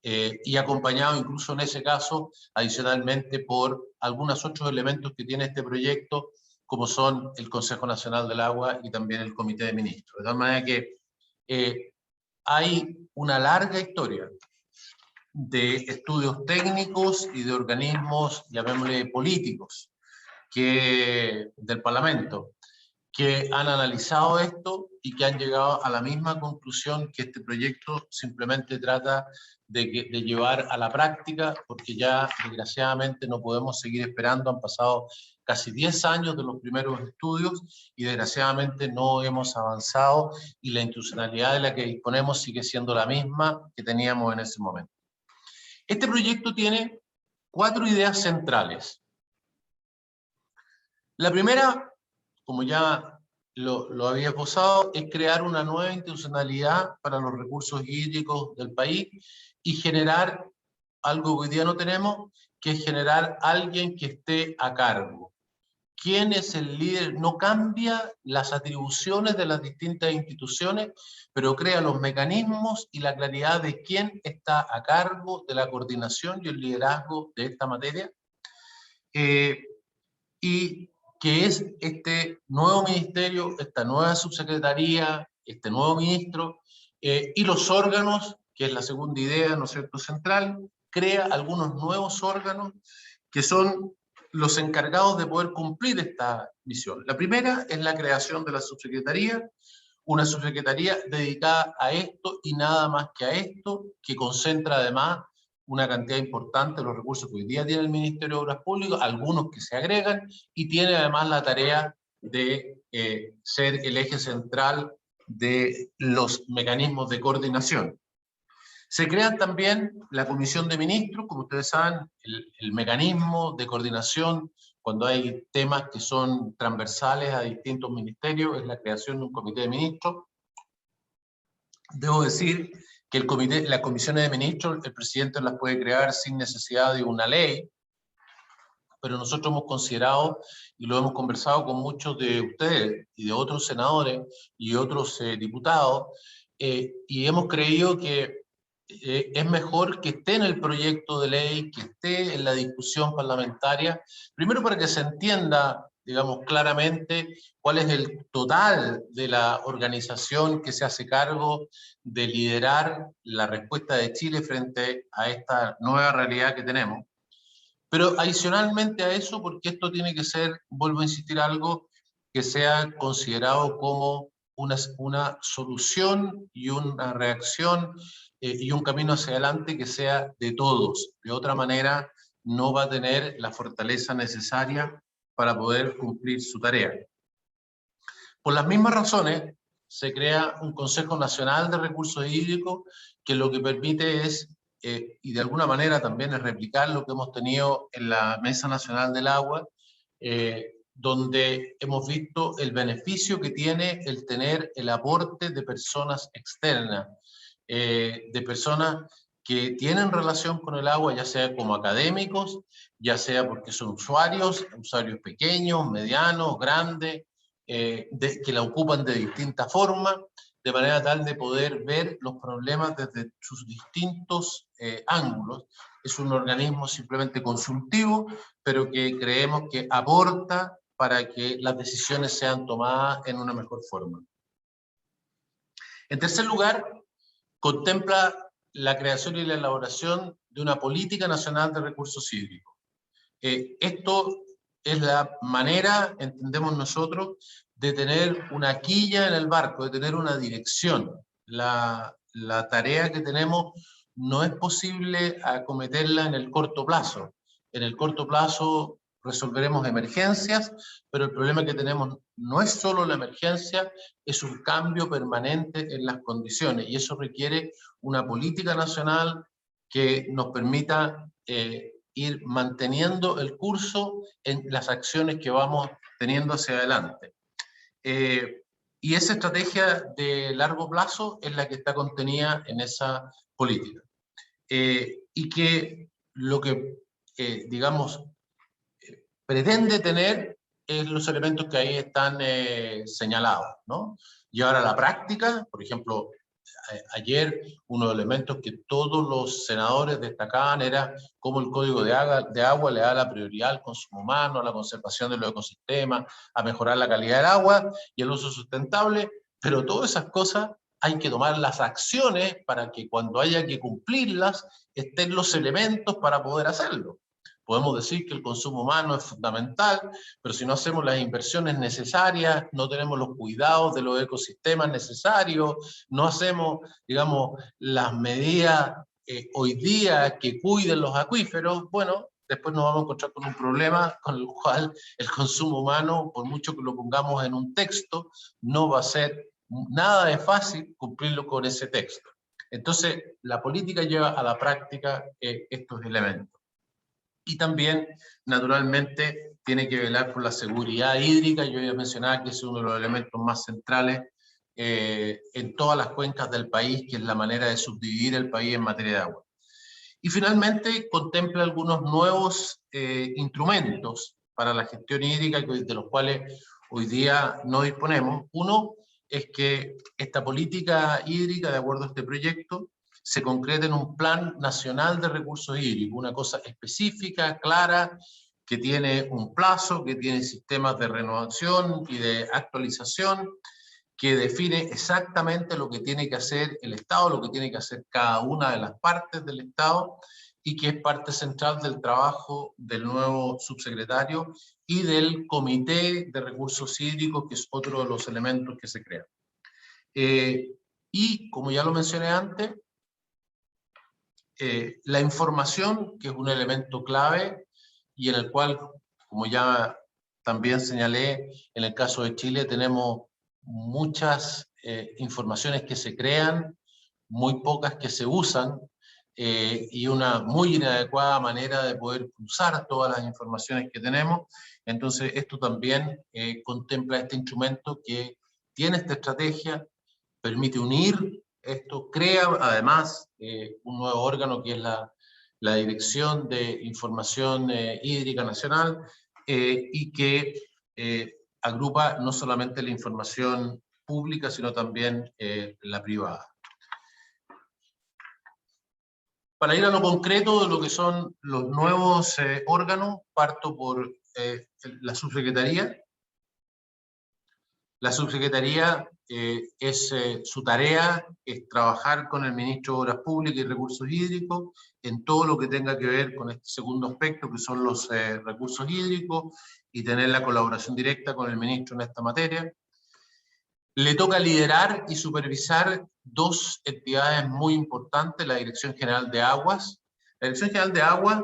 y acompañado incluso en ese caso, adicionalmente, por algunos otros elementos que tiene este proyecto, como son el Consejo Nacional del Agua y también el Comité de Ministros. De tal manera que hay una larga historia de estudios técnicos y de organismos, llamémosle políticos, del Parlamento, que han analizado esto y que han llegado a la misma conclusión que este proyecto simplemente trata de llevar a la práctica, porque ya desgraciadamente no podemos seguir esperando. Han pasado casi 10 años de los primeros estudios y desgraciadamente no hemos avanzado, y la institucionalidad de la que disponemos sigue siendo la misma que teníamos en ese momento. Este proyecto tiene 4 ideas centrales. La primera, como ya lo había esbozado, es crear una nueva institucionalidad para los recursos hídricos del país y generar algo que hoy día no tenemos, que es generar alguien que esté a cargo. ¿Quién es el líder? No cambia las atribuciones de las distintas instituciones, pero crea los mecanismos y la claridad de quién está a cargo de la coordinación y el liderazgo de esta materia. Y que es este nuevo ministerio, esta nueva subsecretaría, este nuevo ministro, y los órganos, que es la segunda idea, ¿no es cierto?, central, crea algunos nuevos órganos que son los encargados de poder cumplir esta misión. La primera es la creación de la subsecretaría, una subsecretaría dedicada a esto y nada más que a esto, que concentra además una cantidad importante de los recursos que hoy día tiene el Ministerio de Obras Públicas, algunos que se agregan, y tiene además la tarea de ser el eje central de los mecanismos de coordinación. Se crean también la Comisión de Ministros, como ustedes saben, el mecanismo de coordinación cuando hay temas que son transversales a distintos ministerios, es la creación de un Comité de Ministros. Debo decir que las comisiones de ministros, el presidente las puede crear sin necesidad de una ley, pero nosotros hemos considerado, y lo hemos conversado con muchos de ustedes, y de otros senadores, y otros diputados, y hemos creído que es mejor que esté en el proyecto de ley, que esté en la discusión parlamentaria, primero para que se entienda, digamos, claramente cuál es el total de la organización que se hace cargo de liderar la respuesta de Chile frente a esta nueva realidad que tenemos. Pero adicionalmente a eso, porque esto tiene que ser, vuelvo a insistir, algo que sea considerado como una solución y una reacción y un camino hacia adelante que sea de todos. De otra manera, no va a tener la fortaleza necesaria para poder cumplir su tarea. Por las mismas razones, se crea un Consejo Nacional de Recursos Hídricos que lo que permite es, y de alguna manera también es replicar lo que hemos tenido en la Mesa Nacional del Agua, donde hemos visto el beneficio que tiene el tener el aporte de personas externas, de personas que tienen relación con el agua, ya sea como académicos, ya sea porque son usuarios pequeños, medianos, grandes, que la ocupan de distintas formas, de manera tal de poder ver los problemas desde sus distintos ángulos. Es un organismo simplemente consultivo, pero que creemos que aporta para que las decisiones sean tomadas en una mejor forma. En tercer lugar, contempla la creación y la elaboración de una política nacional de recursos hídricos. Esto es la manera, entendemos nosotros, de tener una quilla en el barco, de tener una dirección. La tarea que tenemos no es posible acometerla en el corto plazo. En el corto plazo resolveremos emergencias, pero el problema que tenemos no es solo la emergencia, es un cambio permanente en las condiciones, y eso requiere una política nacional que nos permita ir manteniendo el curso en las acciones que vamos teniendo hacia adelante. Y esa estrategia de largo plazo es la que está contenida en esa política. Y que lo que, digamos, pretende tener es los elementos que ahí están señalados, ¿no? Llevar a la práctica, por ejemplo, ayer uno de los elementos que todos los senadores destacaban era cómo el Código de Agua le da la prioridad al consumo humano, a la conservación de los ecosistemas, a mejorar la calidad del agua y el uso sustentable, pero todas esas cosas hay que tomar las acciones para que cuando haya que cumplirlas estén los elementos para poder hacerlo. Podemos decir que el consumo humano es fundamental, pero si no hacemos las inversiones necesarias, no tenemos los cuidados de los ecosistemas necesarios, no hacemos, digamos, las medidas hoy día que cuiden los acuíferos, bueno, después nos vamos a encontrar con un problema con el cual el consumo humano, por mucho que lo pongamos en un texto, no va a ser nada de fácil cumplirlo con ese texto. Entonces, la política lleva a la práctica estos elementos. Y también, naturalmente, tiene que velar por la seguridad hídrica. Yo ya mencionaba que es uno de los elementos más centrales en todas las cuencas del país, que es la manera de subdividir el país en materia de agua. Y finalmente, contempla algunos nuevos instrumentos para la gestión hídrica, de los cuales hoy día no disponemos. Uno es que esta política hídrica, de acuerdo a este proyecto, se concreta en un Plan Nacional de Recursos Hídricos, una cosa específica, clara, que tiene un plazo, que tiene sistemas de renovación y de actualización, que define exactamente lo que tiene que hacer el Estado, lo que tiene que hacer cada una de las partes del Estado, y que es parte central del trabajo del nuevo subsecretario y del Comité de Recursos Hídricos, que es otro de los elementos que se crean. Y, como ya lo mencioné antes, la información, que es un elemento clave y en el cual, como ya también señalé, en el caso de Chile tenemos muchas informaciones que se crean, muy pocas que se usan, y una muy inadecuada manera de poder cruzar todas las informaciones que tenemos. Entonces esto también contempla este instrumento que tiene esta estrategia, permite unir esto, crea además un nuevo órgano que es la Dirección de Información Hídrica Nacional, y que agrupa no solamente la información pública, sino también la privada. Para ir a lo concreto de lo que son los nuevos órganos, parto por la subsecretaría. La subsecretaría, su tarea es trabajar con el ministro de Obras Públicas y Recursos Hídricos en todo lo que tenga que ver con este segundo aspecto, que son los recursos hídricos, y tener la colaboración directa con el ministro en esta materia. Le toca liderar y supervisar dos entidades muy importantes, la Dirección General de Aguas. La Dirección General de Aguas,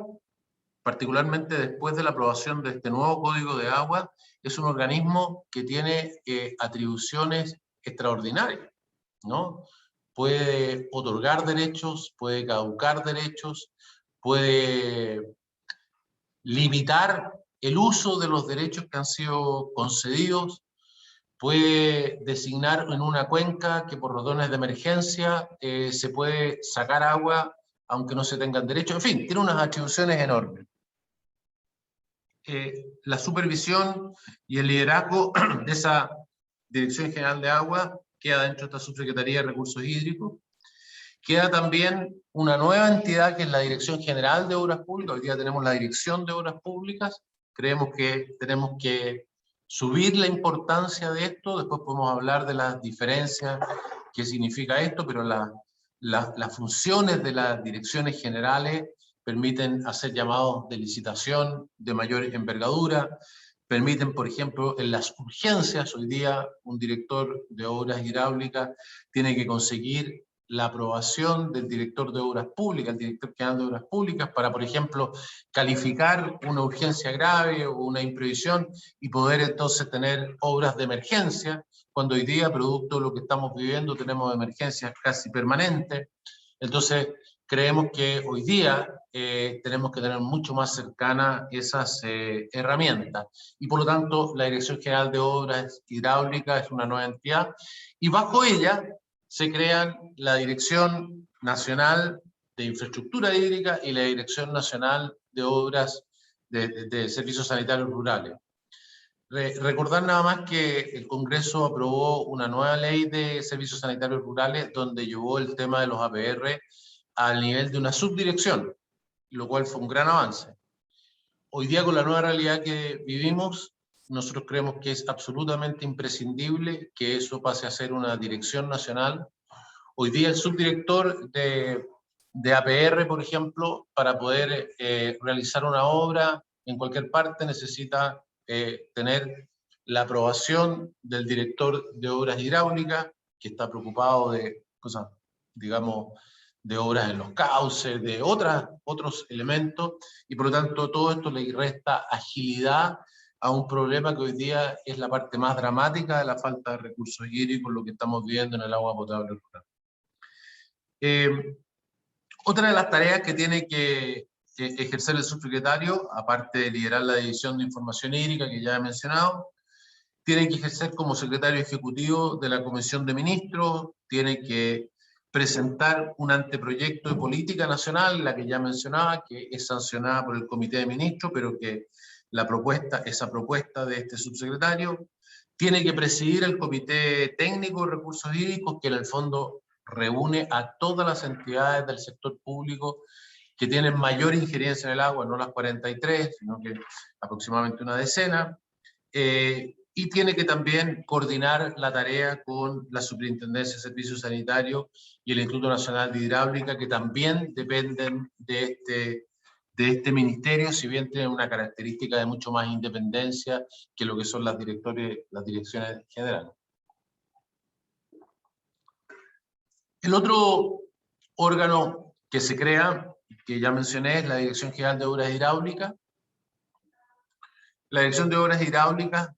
particularmente después de la aprobación de este nuevo Código de Agua, es un organismo que tiene atribuciones extraordinarias, ¿no? Puede otorgar derechos, puede caducar derechos, puede limitar el uso de los derechos que han sido concedidos, puede designar en una cuenca que por razones de emergencia se puede sacar agua aunque no se tengan derechos. En fin, tiene unas atribuciones enormes. La supervisión y el liderazgo de esa Dirección General de Agua queda dentro de esta Subsecretaría de Recursos Hídricos. Queda también una nueva entidad que es la Dirección General de Obras Públicas. Hoy día tenemos la Dirección de Obras Públicas. Creemos que tenemos que subir la importancia de esto. Después podemos hablar de las diferencias que significa esto, pero las funciones de las direcciones generales permiten hacer llamados de licitación de mayor envergadura, permiten, por ejemplo, en las urgencias, hoy día un director de obras hidráulicas tiene que conseguir la aprobación del director de obras públicas, el director general de obras públicas, para, por ejemplo, calificar una urgencia grave o una imprevisión y poder entonces tener obras de emergencia, cuando hoy día, producto de lo que estamos viviendo, tenemos emergencias casi permanentes. Entonces, creemos que hoy día tenemos que tener mucho más cercanas esas herramientas. Y por lo tanto, la Dirección General de Obras Hidráulicas es una nueva entidad, y bajo ella se crean la Dirección Nacional de Infraestructura Hídrica y la Dirección Nacional de Obras de Servicios Sanitarios Rurales. Recordar nada más que el Congreso aprobó una nueva ley de servicios sanitarios rurales donde llevó el tema de los APR al nivel de una subdirección, lo cual fue un gran avance. Hoy día, con la nueva realidad que vivimos, nosotros creemos que es absolutamente imprescindible que eso pase a ser una dirección nacional. Hoy día el subdirector de APR, por ejemplo, para poder realizar una obra en cualquier parte necesita tener la aprobación del director de obras hidráulicas, que está preocupado de cosas, digamos, de obras en los cauces, de otros elementos, y por lo tanto todo esto le resta agilidad a un problema que hoy día es la parte más dramática de la falta de recursos hídricos, lo que estamos viendo en el agua potable rural. Otra de las tareas que tiene que ejercer el subsecretario, aparte de liderar la División de Información Hídrica que ya he mencionado, tiene que ejercer como secretario ejecutivo de la Comisión de Ministros, tiene que presentar un anteproyecto de política nacional, la que ya mencionaba, que es sancionada por el Comité de Ministros, pero que esa propuesta de este subsecretario, tiene que presidir el Comité Técnico de Recursos Hídricos, que en el fondo reúne a todas las entidades del sector público que tienen mayor injerencia en el agua, no las 43, sino que aproximadamente una decena, y tiene que también coordinar la tarea con la Superintendencia de Servicios Sanitarios y el Instituto Nacional de Hidráulica, que también dependen de este ministerio, si bien tienen una característica de mucho más independencia que lo que son las direcciones generales. El otro órgano que se crea, que ya mencioné, es la Dirección General de Obras Hidráulicas. La Dirección de Obras Hidráulicas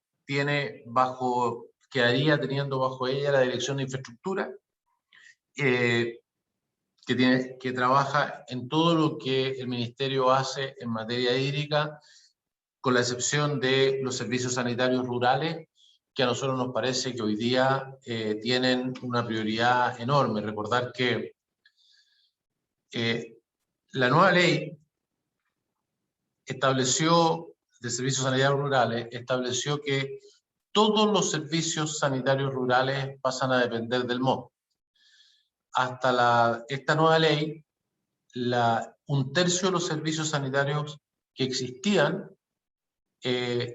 quedaría teniendo bajo ella la Dirección de Infraestructura, que trabaja en todo lo que el Ministerio hace en materia hídrica, con la excepción de los servicios sanitarios rurales, que a nosotros nos parece que hoy día tienen una prioridad enorme. Recordar que la nueva ley de servicios sanitarios rurales estableció que todos los servicios sanitarios rurales pasan a depender del MOP. Hasta esta nueva ley, un tercio de los servicios sanitarios que existían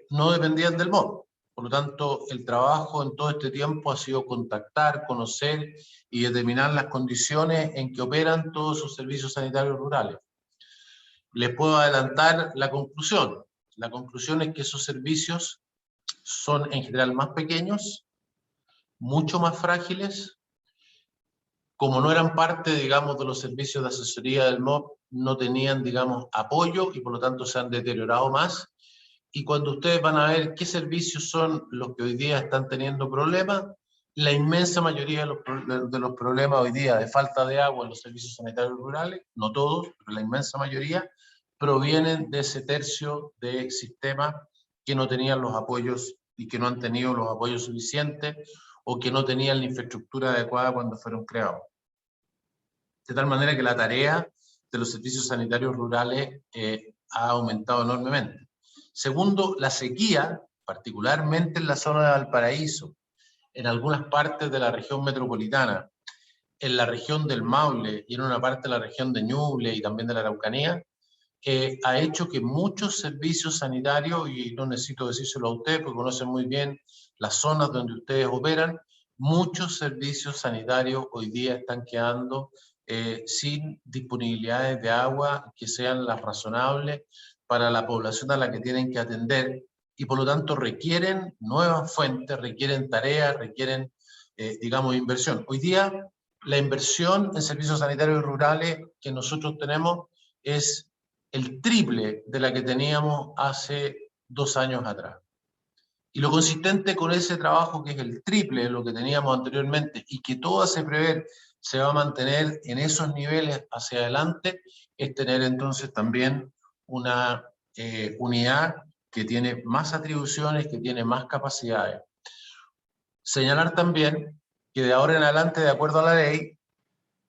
no dependían del MOP. Por lo tanto, el trabajo en todo este tiempo ha sido contactar, conocer y determinar las condiciones en que operan todos esos servicios sanitarios rurales. Les puedo adelantar la conclusión. La conclusión es que esos servicios son en general más pequeños, mucho más frágiles. Como no eran parte, digamos, de los servicios de asesoría del MOP, no tenían, digamos, apoyo y por lo tanto se han deteriorado más. Y cuando ustedes van a ver qué servicios son los que hoy día están teniendo problemas, la inmensa mayoría de los problemas hoy día de falta de agua en los servicios sanitarios rurales, no todos, pero la inmensa mayoría, provienen de ese tercio de sistemas que no tenían los apoyos y que no han tenido los apoyos suficientes o que no tenían la infraestructura adecuada cuando fueron creados. De tal manera que la tarea de los servicios sanitarios rurales ha aumentado enormemente. Segundo, la sequía, particularmente en la zona de Valparaíso, en algunas partes de la región metropolitana, en la región del Maule y en una parte de la región de Ñuble y también de la Araucanía, ha hecho que muchos servicios sanitarios, y no necesito decírselo a ustedes porque conocen muy bien las zonas donde ustedes operan, muchos servicios sanitarios hoy día están quedando sin disponibilidades de agua que sean las razonables para la población a la que tienen que atender, y por lo tanto requieren nuevas fuentes, requieren tareas, requieren, digamos, inversión. Hoy día la inversión en servicios sanitarios rurales que nosotros tenemos es el triple de la que teníamos hace 2 años atrás. Y lo consistente con ese trabajo, que es el triple de lo que teníamos anteriormente y que todo hace prever se va a mantener en esos niveles hacia adelante, es tener entonces también una unidad que tiene más atribuciones, que tiene más capacidades. Señalar también que de ahora en adelante, de acuerdo a la ley,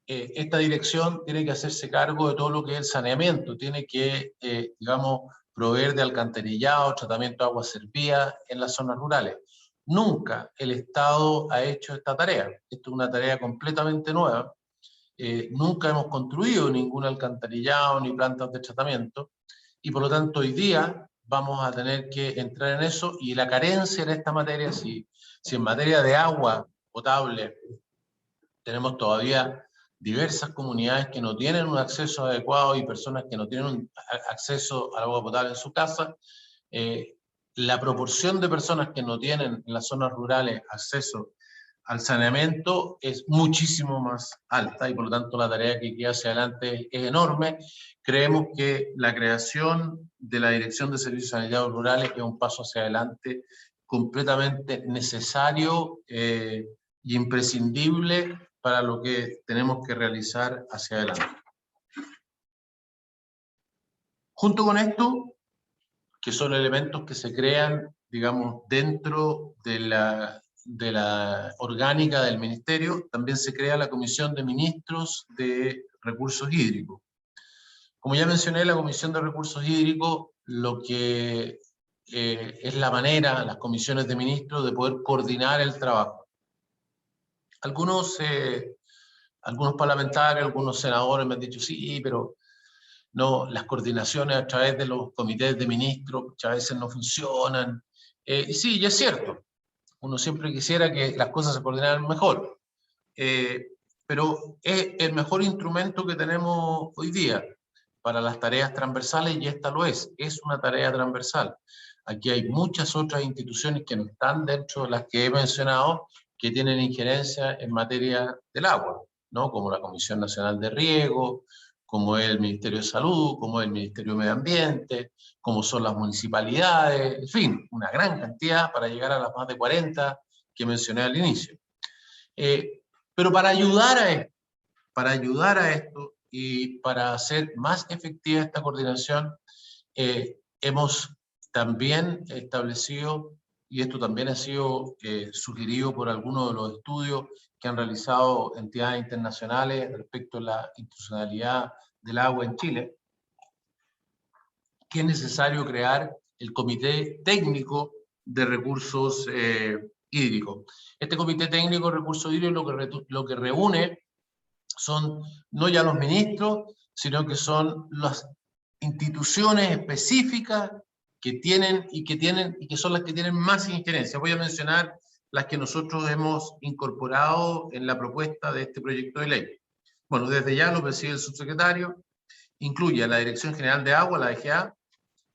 esta dirección tiene que hacerse cargo de todo lo que es el saneamiento, tiene que, digamos, proveer de alcantarillado, tratamiento de agua servida en las zonas rurales. Nunca el Estado ha hecho esta tarea. Esto es una tarea completamente nueva. Nunca hemos construido ningún alcantarillado ni plantas de tratamiento, y por lo tanto hoy día vamos a tener que entrar en eso, y la carencia en esta materia, si en materia de agua potable tenemos todavía diversas comunidades que no tienen un acceso adecuado y personas que no tienen un acceso al agua potable en su casa, la proporción de personas que no tienen en las zonas rurales acceso al saneamiento es muchísimo más alta, y por lo tanto la tarea que queda hacia adelante es enorme. Creemos que la creación de la Dirección de Servicios Sanitarios Rurales es un paso hacia adelante completamente necesario y imprescindible para lo que tenemos que realizar hacia adelante. Junto con esto, que son elementos que se crean, digamos, dentro de la orgánica del ministerio, también se crea la Comisión de Ministros de Recursos Hídricos. Como ya mencioné, la Comisión de Recursos Hídricos, lo que es la manera, las comisiones de ministros, de poder coordinar el trabajo. Algunos parlamentarios, algunos senadores me han dicho, sí, pero no, las coordinaciones a través de los comités de ministros muchas veces no funcionan. Y sí, y es cierto. Uno siempre quisiera que las cosas se coordinaran mejor. Pero es el mejor instrumento que tenemos hoy día para las tareas transversales, y esta lo es una tarea transversal. Aquí hay muchas otras instituciones que no están dentro de las que he mencionado, que tienen injerencia en materia del agua, ¿no? Como la Comisión Nacional de Riego, como es el Ministerio de Salud, como es el Ministerio de Medio Ambiente, como son las municipalidades, en fin, una gran cantidad para llegar a las más de 40 que mencioné al inicio. Pero para ayudar a esto y para hacer más efectiva esta coordinación, hemos también establecido, y esto también ha sido sugerido por algunos de los estudios que han realizado entidades internacionales respecto a la institucionalidad del agua en Chile, que es necesario crear el Comité Técnico de Recursos Hídricos. Este Comité Técnico de Recursos Hídricos lo que reúne son no ya los ministros, sino que son las instituciones específicas que tienen y que son las que tienen más injerencia. Voy a mencionar las que nosotros hemos incorporado en la propuesta de este proyecto de ley. Bueno, desde ya lo preside el subsecretario, incluye a la Dirección General de Agua, la DGA,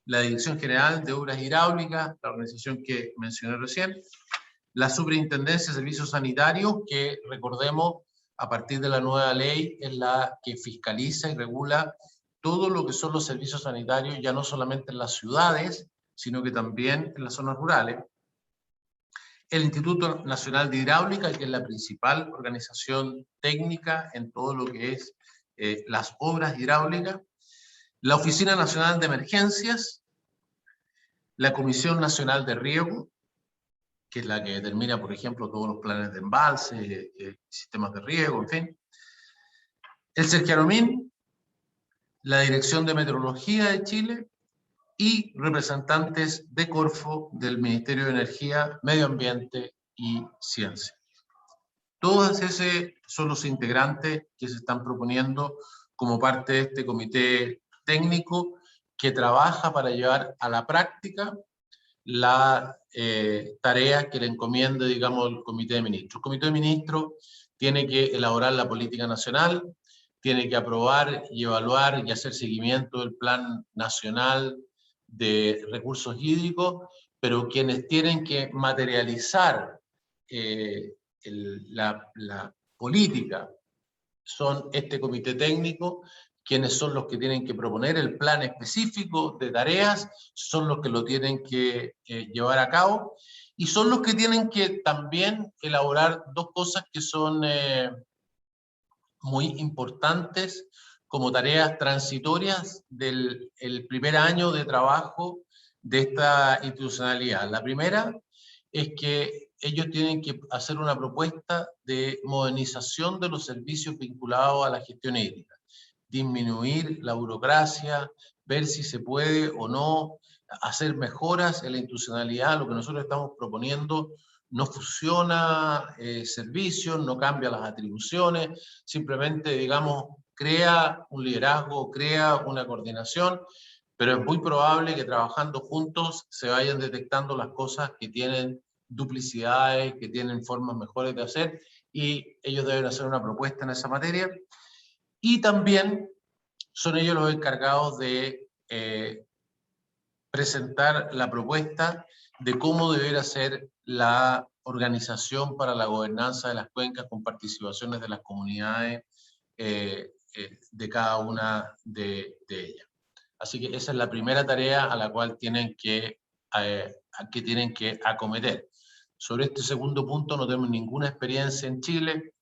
la Dirección General de Obras Hidráulicas, la organización que mencioné recién, la Superintendencia de Servicios Sanitarios, que recordemos, a partir de la nueva ley, es la que fiscaliza y regula todo lo que son los servicios sanitarios, ya no solamente en las ciudades, sino que también en las zonas rurales. El Instituto Nacional de Hidráulica, que es la principal organización técnica en todo lo que es las obras hidráulicas. La Oficina Nacional de Emergencias, la Comisión Nacional de Riego, que es la que determina, por ejemplo, todos los planes de embalse, sistemas de riego, en fin. El Cerquearomín, la Dirección de Meteorología de Chile y representantes de Corfo, del Ministerio de Energía, Medio Ambiente y Ciencia. Todos esos son los integrantes que se están proponiendo como parte de este comité técnico que trabaja para llevar a la práctica la tarea que le encomienda, digamos, el Comité de Ministros. El Comité de Ministros tiene que elaborar la política nacional, tiene que aprobar y evaluar y hacer seguimiento del Plan Nacional de Recursos Hídricos, pero quienes tienen que materializar la política son este comité técnico, quienes son los que tienen que proponer el plan específico de tareas, son los que lo tienen que llevar a cabo, y son los que tienen que también elaborar dos cosas que son muy importantes como tareas transitorias del primer año de trabajo de esta institucionalidad. La primera es que ellos tienen que hacer una propuesta de modernización de los servicios vinculados a la gestión hídrica, disminuir la burocracia, ver si se puede o no hacer mejoras en la institucionalidad. Lo que nosotros estamos proponiendo no fusiona servicios, no cambia las atribuciones, simplemente, digamos, crea un liderazgo, crea una coordinación, pero es muy probable que trabajando juntos se vayan detectando las cosas que tienen duplicidades, que tienen formas mejores de hacer, y ellos deben hacer una propuesta en esa materia. Y también son ellos los encargados de presentar la propuesta de cómo debería ser la organización para la gobernanza de las cuencas con participaciones de las comunidades de cada una de ellas. Así que esa es la primera tarea a la cual tienen que acometer. Sobre este segundo punto no tenemos ninguna experiencia en Chile,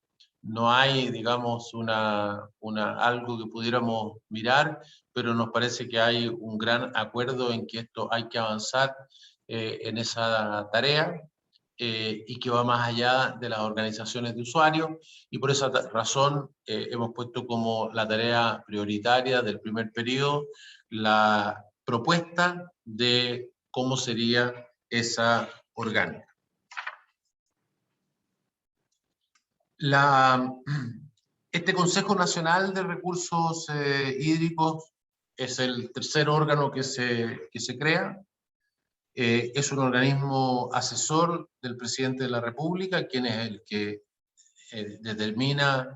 no hay, digamos, algo que pudiéramos mirar, pero nos parece que hay un gran acuerdo en que esto hay que avanzar en esa tarea y que va más allá de las organizaciones de usuarios, y por esa razón hemos puesto como la tarea prioritaria del primer periodo la propuesta de cómo sería esa orgánica. Este Consejo Nacional de Recursos Hídricos es el tercer órgano que se crea. Es un organismo asesor del presidente de la República, quien es el que determina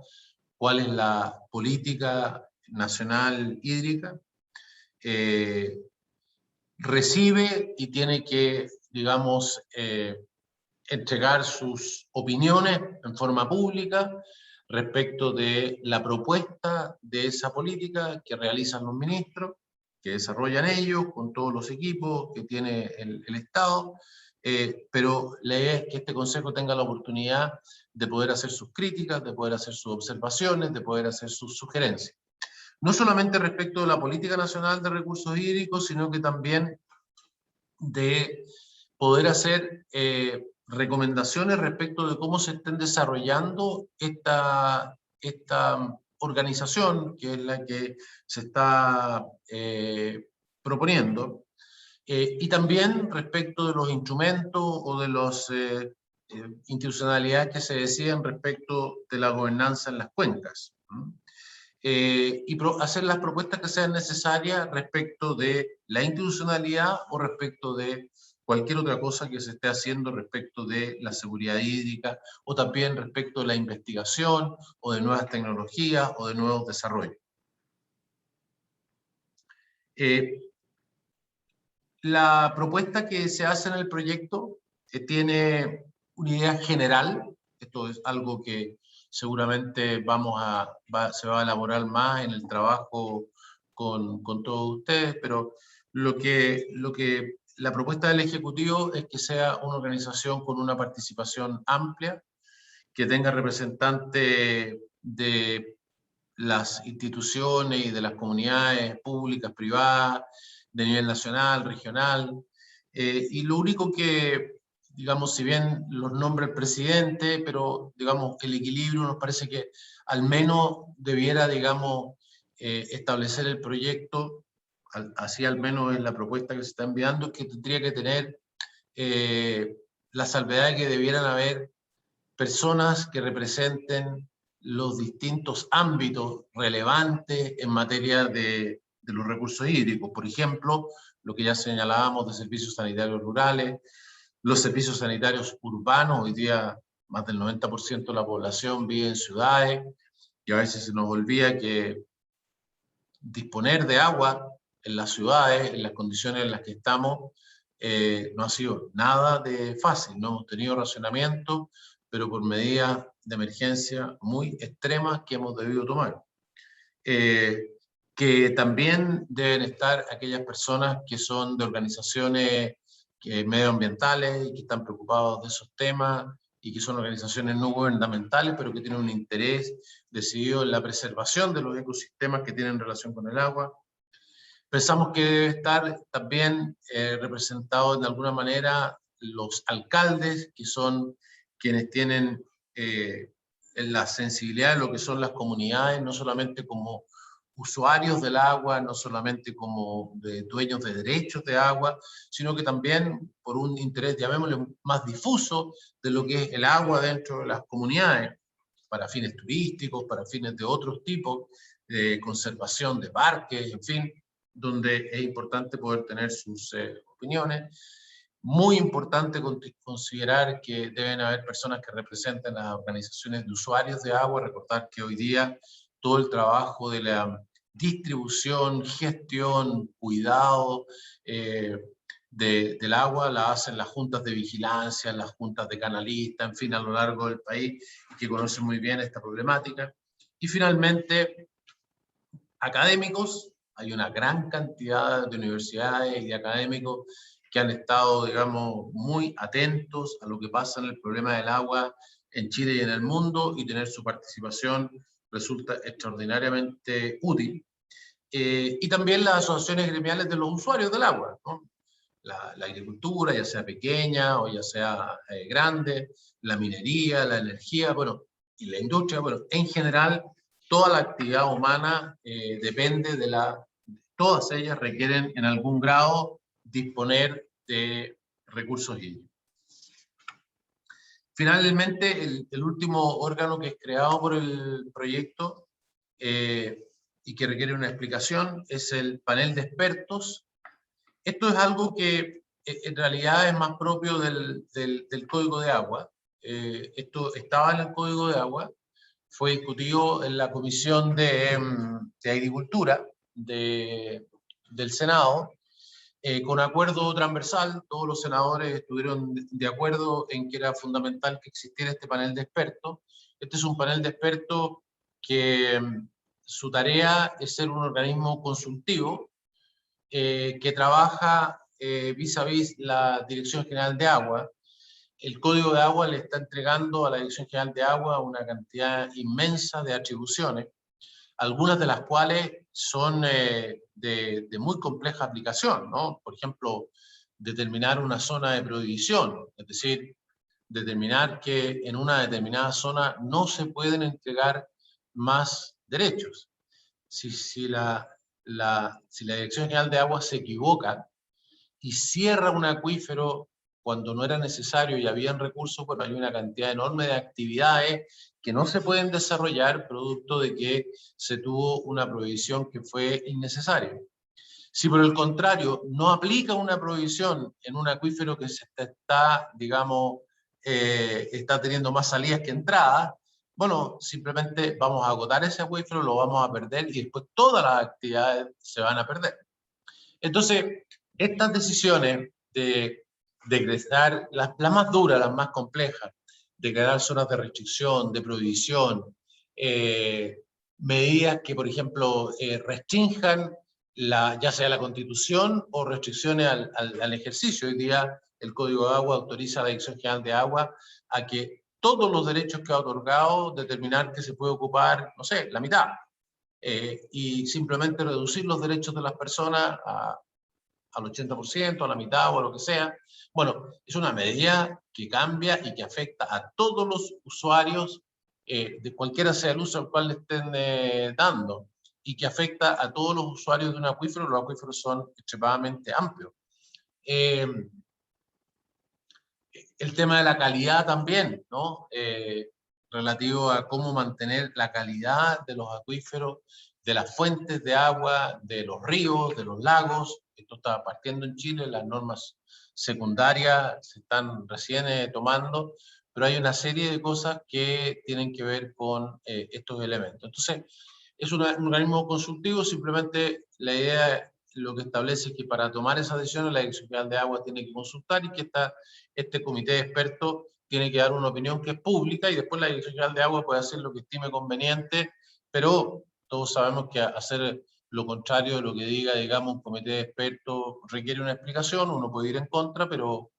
cuál es la política nacional hídrica. Recibe y tiene que, digamos, entregar sus opiniones en forma pública respecto de la propuesta de esa política que realizan los ministros, que desarrollan ellos con todos los equipos que tiene el Estado, pero la idea es que este Consejo tenga la oportunidad de poder hacer sus críticas, de poder hacer sus observaciones, de poder hacer sus sugerencias. No solamente respecto de la Política Nacional de Recursos Hídricos, sino que también de poder hacer recomendaciones respecto de cómo se estén desarrollando esta organización, que es la que se está proponiendo, y también respecto de los instrumentos o de las institucionalidades que se deciden respecto de la gobernanza en las cuencas. Y hacer las propuestas que sean necesarias respecto de la institucionalidad o respecto de cualquier otra cosa que se esté haciendo respecto de la seguridad hídrica, o también respecto de la investigación, o de nuevas tecnologías, o de nuevos desarrollos. La propuesta que se hace en el proyecto tiene una idea general. Esto es algo que seguramente se va a elaborar más en el trabajo con todos ustedes, pero la propuesta del Ejecutivo es que sea una organización con una participación amplia, que tenga representantes de las instituciones y de las comunidades públicas, privadas, de nivel nacional, regional, y lo único que, digamos, si bien los nombra el presidente, pero, digamos, el equilibrio nos parece que al menos debiera, digamos, establecer el proyecto, así al menos en la propuesta que se está enviando, es que tendría que tener la salvedad de que debieran haber personas que representen los distintos ámbitos relevantes en materia de los recursos hídricos. Por ejemplo, lo que ya señalábamos de servicios sanitarios rurales, los servicios sanitarios urbanos. Hoy día más del 90% de la población vive en ciudades, y a veces se nos olvida que disponer de agua en las ciudades, en las condiciones en las que estamos, no ha sido nada de fácil. No hemos tenido racionamiento, pero por medidas de emergencia muy extremas que hemos debido tomar. Que también deben estar aquellas personas que son de organizaciones medioambientales y que están preocupados de esos temas, y que son organizaciones no gubernamentales, pero que tienen un interés decidido en la preservación de los ecosistemas que tienen relación con el agua. Pensamos que debe estar también representado de alguna manera los alcaldes, que son quienes tienen la sensibilidad de lo que son las comunidades, no solamente como usuarios del agua, no solamente como de dueños de derechos de agua, sino que también por un interés, llamémosle, más difuso de lo que es el agua dentro de las comunidades, para fines turísticos, para fines de otros tipos, de conservación de parques, en fin, donde es importante poder tener sus opiniones. Muy importante considerar que deben haber personas que representen las organizaciones de usuarios de agua, recordar que hoy día todo el trabajo de la distribución, gestión, cuidado del agua la hacen las juntas de vigilancia, las juntas de canalistas, en fin, a lo largo del país, que conocen muy bien esta problemática. Y finalmente, académicos, hay una gran cantidad de universidades y de académicos que han estado, digamos, muy atentos a lo que pasa en el problema del agua en Chile y en el mundo, y tener su participación resulta extraordinariamente útil. Y también las asociaciones gremiales de los usuarios del agua, ¿no? La agricultura, ya sea pequeña o ya sea grande, la minería, la energía, bueno, y la industria, bueno, en general, toda la actividad humana depende de todas ellas requieren en algún grado disponer de recursos hídricos. Finalmente, el último órgano que es creado por el proyecto y que requiere una explicación es el panel de expertos. Esto es algo que en realidad es más propio del Código de Agua. Esto estaba en el Código de Agua, fue discutido en la Comisión de Agricultura del Senado, con acuerdo transversal. Todos los senadores estuvieron de acuerdo en que era fundamental que existiera este panel de expertos. Este es un panel de expertos que su tarea es ser un organismo consultivo que trabaja vis a vis la Dirección General de Agua. El Código de Agua le está entregando a la Dirección General de Agua una cantidad inmensa de atribuciones, algunas de las cuales son de muy compleja aplicación, ¿no? Por ejemplo, determinar una zona de prohibición, es decir, determinar que en una determinada zona no se pueden entregar más derechos. Si la Dirección General de Agua se equivoca y cierra un acuífero cuando no era necesario y habían recursos, bueno, hay una cantidad enorme de actividades que no se pueden desarrollar producto de que se tuvo una prohibición que fue innecesaria. Si por el contrario no aplica una prohibición en un acuífero que se está, digamos, está teniendo más salidas que entradas, bueno, simplemente vamos a agotar ese acuífero, lo vamos a perder y después todas las actividades se van a perder. Entonces, estas decisiones de crear las más duras, las más complejas, de crear zonas de restricción, de prohibición, medidas que, por ejemplo, restrinjan ya sea la Constitución o restricciones al ejercicio. Hoy día el Código de Agua autoriza a la Dirección General de Agua a que todos los derechos que ha otorgado, determinar que se puede ocupar, no sé, la mitad, y simplemente reducir los derechos de las personas al 80%, a la mitad o a lo que sea. Bueno, es una medida que cambia y que afecta a todos los usuarios, de cualquiera sea el uso al cual le estén dando, y que afecta a todos los usuarios de un acuífero. Los acuíferos son extremadamente amplios. El tema de la calidad también, ¿no? Relativo a cómo mantener la calidad de los acuíferos, de las fuentes de agua, de los ríos, de los lagos. Esto está partiendo en Chile, las normas secundarias se están recién tomando, pero hay una serie de cosas que tienen que ver con estos elementos. Entonces, es un organismo consultivo. Simplemente la idea, lo que establece es que para tomar esas decisiones la Dirección General de Agua tiene que consultar, y que este comité de expertos tiene que dar una opinión que es pública, y después la Dirección General de Agua puede hacer lo que estime conveniente, pero todos sabemos que hacer lo contrario de lo que diga, digamos, un comité de expertos requiere una explicación. Uno puede ir en contra, pero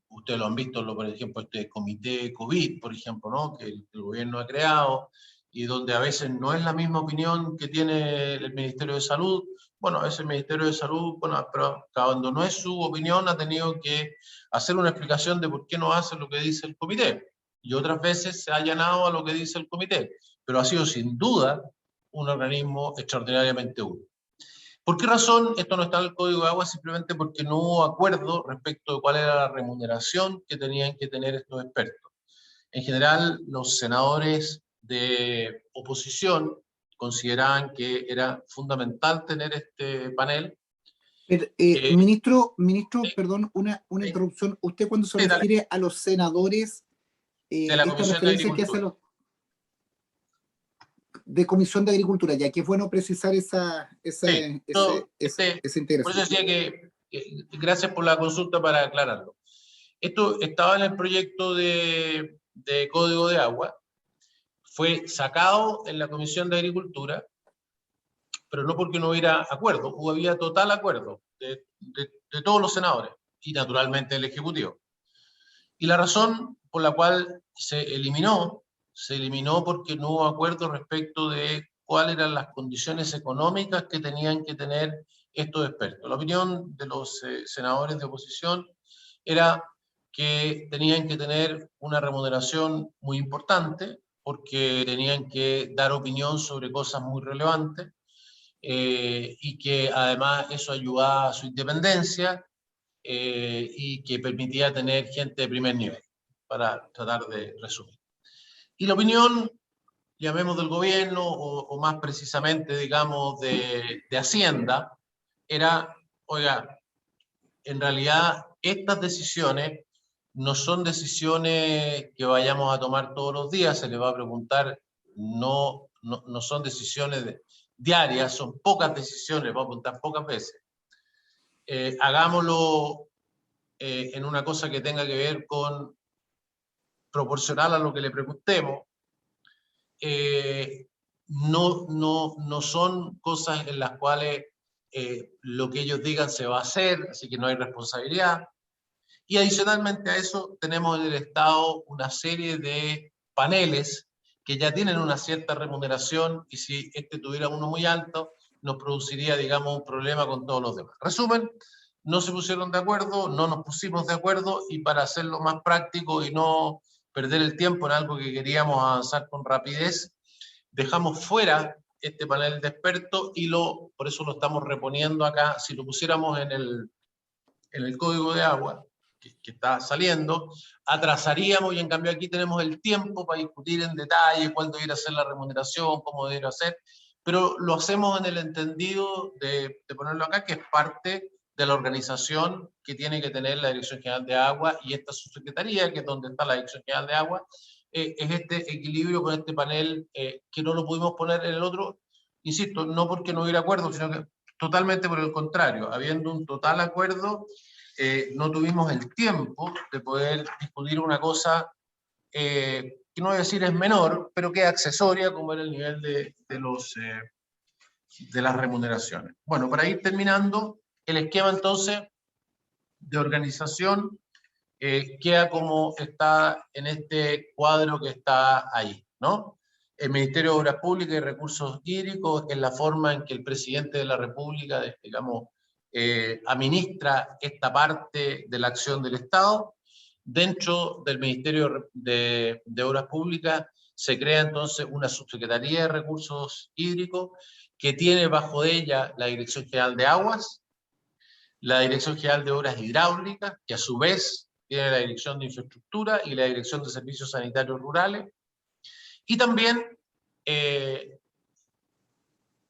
ustedes lo han visto, por ejemplo, este comité COVID, por ejemplo, ¿no? Que el gobierno ha creado, y donde a veces no es la misma opinión que tiene el Ministerio de Salud. Bueno, a veces el Ministerio de Salud, bueno, pero cuando no es su opinión, ha tenido que hacer una explicación de por qué no hace lo que dice el comité. Y otras veces se ha allanado a lo que dice el comité. Pero ha sido sin duda un organismo extraordinariamente útil. ¿Por qué razón esto no está en el Código de Agua? Simplemente porque no hubo acuerdo respecto de cuál era la remuneración que tenían que tener estos expertos. En general, los senadores de oposición consideraban que era fundamental tener este panel. Ministro, sí, perdón, una sí. interrupción. Usted cuando se Sí, dale. refiere a los senadores, De la esta Comisión de referencia que hace a Agricultura. de Comisión de Agricultura, ya que es bueno precisar Sí, esa por eso integración. decía que gracias por la consulta para aclararlo. Esto estaba en el proyecto de Código de Agua, fue sacado en la Comisión de Agricultura, pero no porque no hubiera acuerdo, había total acuerdo de todos los senadores y naturalmente del Ejecutivo. Y la razón por la cual se eliminó porque no hubo acuerdo respecto de cuáles eran las condiciones económicas que tenían que tener estos expertos. La opinión de los senadores de oposición era que tenían que tener una remuneración muy importante porque tenían que dar opinión sobre cosas muy relevantes y que además eso ayudaba a su independencia y que permitía tener gente de primer nivel, para tratar de resumir. Y la opinión, llamemos del gobierno, o más precisamente, digamos, de Hacienda, era, oiga, en realidad estas decisiones no son decisiones que vayamos a tomar todos los días, se le va a preguntar, no son decisiones diarias, son pocas decisiones, va a preguntar pocas veces. Hagámoslo en una cosa que tenga que ver con proporcional a lo que le preguntemos. No son cosas en las cuales lo que ellos digan se va a hacer, así que no hay responsabilidad. Y adicionalmente a eso tenemos en el Estado una serie de paneles que ya tienen una cierta remuneración y si este tuviera uno muy alto nos produciría, digamos, un problema con todos los demás. Resumen, no se pusieron de acuerdo, no nos pusimos de acuerdo y para hacerlo más práctico y no perder el tiempo en algo que queríamos avanzar con rapidez, dejamos fuera este panel de expertos y por eso lo estamos reponiendo acá. Si lo pusiéramos en el Código de Agua, que está saliendo, atrasaríamos y en cambio aquí tenemos el tiempo para discutir en detalle cuál debería ser la remuneración, cómo debería ser, pero lo hacemos en el entendido de ponerlo acá, que es parte de la organización que tiene que tener la Dirección General de Agua y esta subsecretaría, que es donde está la Dirección General de Agua, es este equilibrio con este panel que no lo pudimos poner en el otro, insisto, no porque no hubiera acuerdo, sino que totalmente por el contrario, habiendo un total acuerdo, no tuvimos el tiempo de poder discutir una cosa que no voy a decir es menor, pero que es accesoria, como era el nivel de las remuneraciones. Bueno, para ir terminando, el esquema entonces de organización queda como está en este cuadro que está ahí, ¿no? El Ministerio de Obras Públicas y Recursos Hídricos es la forma en que el presidente de la República, digamos, administra esta parte de la acción del Estado. Dentro del Ministerio de Obras Públicas se crea entonces una subsecretaría de Recursos Hídricos que tiene bajo ella la Dirección General de Aguas, la Dirección General de Obras Hidráulicas, que a su vez tiene la Dirección de Infraestructura y la Dirección de Servicios Sanitarios Rurales, y también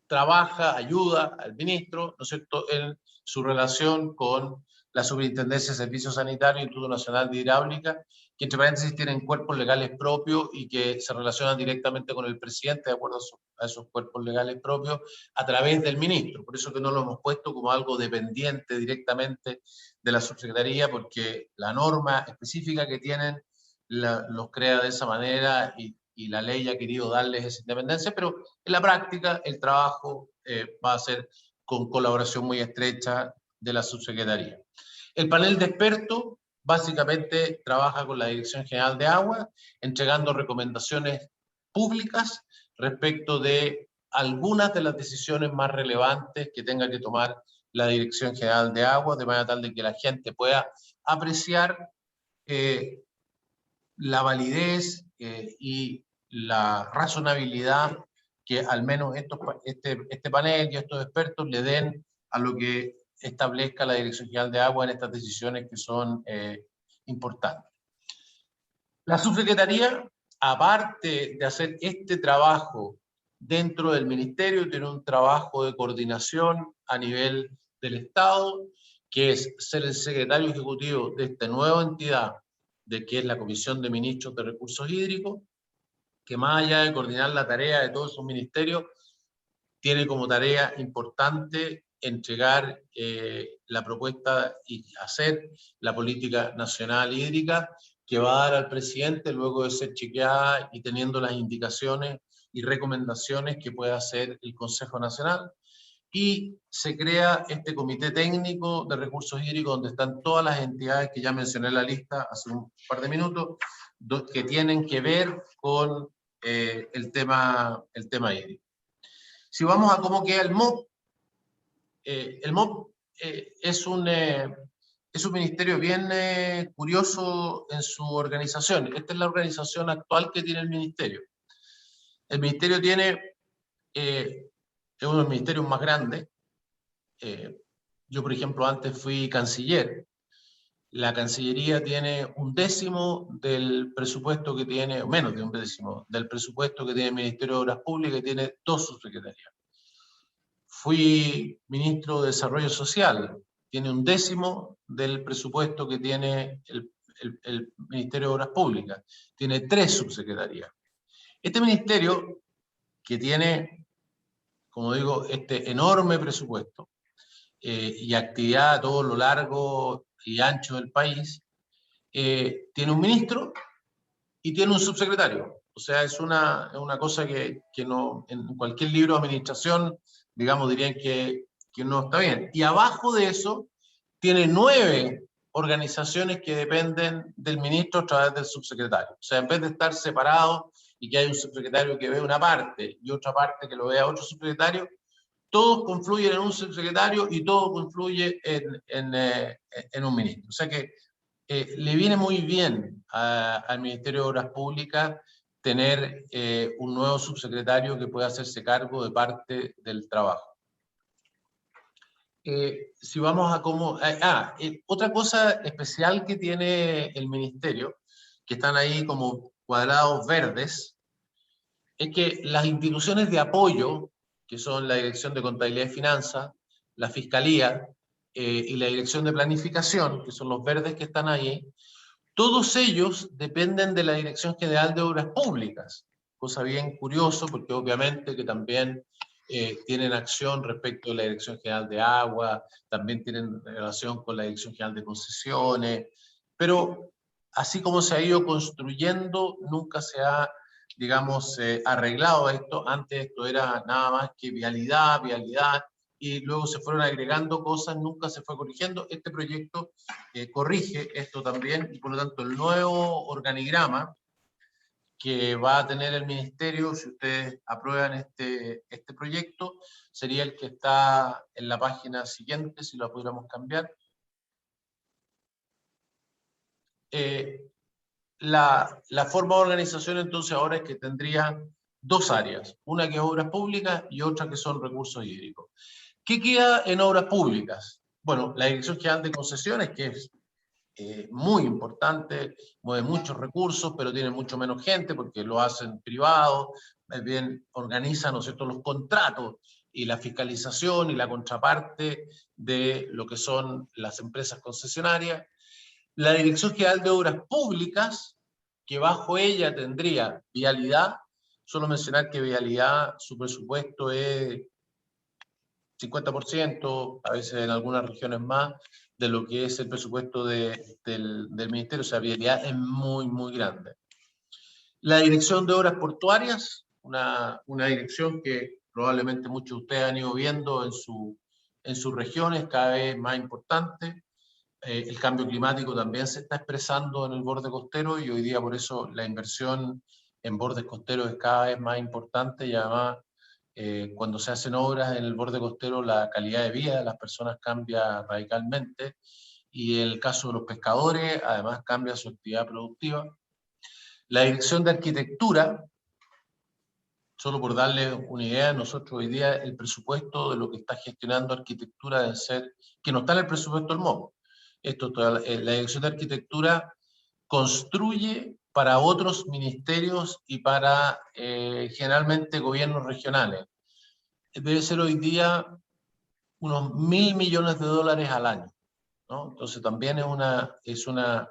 trabaja, ayuda al ministro, ¿no es cierto?, en su relación con la Superintendencia de Servicios Sanitarios y el Instituto Nacional de Hidráulica, que entre paréntesis tienen cuerpos legales propios y que se relacionan directamente con el presidente de acuerdo a esos cuerpos legales propios a través del ministro. Por eso que no lo hemos puesto como algo dependiente directamente de la subsecretaría, porque la norma específica que tienen los crea de esa manera y la ley ha querido darles esa independencia, pero en la práctica el trabajo va a ser con colaboración muy estrecha de la subsecretaría. El panel de expertos básicamente trabaja con la Dirección General de Agua, entregando recomendaciones públicas respecto de algunas de las decisiones más relevantes que tenga que tomar la Dirección General de Agua, de manera tal de que la gente pueda apreciar la validez y la razonabilidad que al menos este panel y estos expertos le den a lo que establezca la Dirección General de Agua en estas decisiones que son importantes. La subsecretaría, aparte de hacer este trabajo dentro del ministerio, tiene un trabajo de coordinación a nivel del Estado, que es ser el secretario ejecutivo de esta nueva entidad, de que es la Comisión de Ministros de Recursos Hídricos, que más allá de coordinar la tarea de todos sus ministerios, tiene como tarea importante entregar la propuesta y hacer la política nacional hídrica que va a dar al presidente luego de ser chequeada y teniendo las indicaciones y recomendaciones que pueda hacer el Consejo Nacional. Y se crea este comité técnico de recursos hídricos donde están todas las entidades que ya mencioné en la lista hace un par de minutos, que tienen que ver con el tema hídrico. Si vamos a cómo queda el MOP es un ministerio bien curioso en su organización. Esta es la organización actual que tiene el ministerio. El ministerio tiene, es uno de los ministerios más grandes. Yo, por ejemplo, antes fui canciller. La Cancillería tiene 1/10 del presupuesto que tiene, o menos de 1/10 del presupuesto que tiene el Ministerio de Obras Públicas, y tiene 2 subsecretarías. Fui ministro de Desarrollo Social, tiene 1/10 del presupuesto que tiene el Ministerio de Obras Públicas, tiene 3 subsecretarías. Este ministerio, que tiene, como digo, este enorme presupuesto y actividad a todo lo largo y ancho del país, tiene un ministro y tiene un subsecretario. O sea, es una cosa que no, en cualquier libro de administración, digamos, dirían que no está bien. Y abajo de eso, tiene 9 organizaciones que dependen del ministro a través del subsecretario. O sea, en vez de estar separados y que hay un subsecretario que ve una parte y otra parte que lo vea otro subsecretario, todos confluyen en un subsecretario y todo confluye en un ministro. O sea que le viene muy bien al Ministerio de Obras Públicas tener un nuevo subsecretario que pueda hacerse cargo de parte del trabajo. Si vamos a cómo... otra cosa especial que tiene el Ministerio, que están ahí como cuadrados verdes, es que las instituciones de apoyo, que son la Dirección de Contabilidad y Finanzas, la Fiscalía y la Dirección de Planificación, que son los verdes que están ahí, todos ellos dependen de la Dirección General de Obras Públicas, cosa bien curioso porque obviamente que también tienen acción respecto a la Dirección General de Agua, también tienen relación con la Dirección General de Concesiones, pero así como se ha ido construyendo, nunca se ha, digamos, arreglado esto. Antes esto era nada más que vialidad, y luego se fueron agregando cosas, nunca se fue corrigiendo. Este proyecto corrige esto también, y por lo tanto el nuevo organigrama que va a tener el ministerio, si ustedes aprueban este proyecto, sería el que está en la página siguiente, si lo pudiéramos cambiar. La forma de organización entonces ahora es que tendría 2 áreas, una que es obras públicas y otra que son recursos hídricos. ¿Qué queda en obras públicas? Bueno, la Dirección General de Concesiones, que es muy importante, mueve muchos recursos, pero tiene mucho menos gente porque lo hacen privados, bien organizan, ¿no es cierto?, los contratos y la fiscalización y la contraparte de lo que son las empresas concesionarias. La Dirección General de Obras Públicas, que bajo ella tendría vialidad, solo mencionar que vialidad, su presupuesto es 50%, a veces en algunas regiones más, de lo que es el presupuesto del ministerio. O sea, vialidad es muy, muy grande. La Dirección de Obras Portuarias, una dirección que probablemente muchos de ustedes han ido viendo en sus regiones, cada vez más importante. El cambio climático también se está expresando en el borde costero, y hoy día por eso la inversión en bordes costeros es cada vez más importante, y además cuando se hacen obras en el borde costero, la calidad de vida de las personas cambia radicalmente, y en el caso de los pescadores, además cambia su actividad productiva. La Dirección de Arquitectura, Solo por darle una idea, nosotros hoy día el presupuesto de lo que está gestionando arquitectura debe ser, que no está en el presupuesto del MOB. La Dirección de Arquitectura construye para otros ministerios y para generalmente gobiernos regionales. Debe ser hoy día unos 1.000 millones de dólares al año, ¿no? Entonces también es una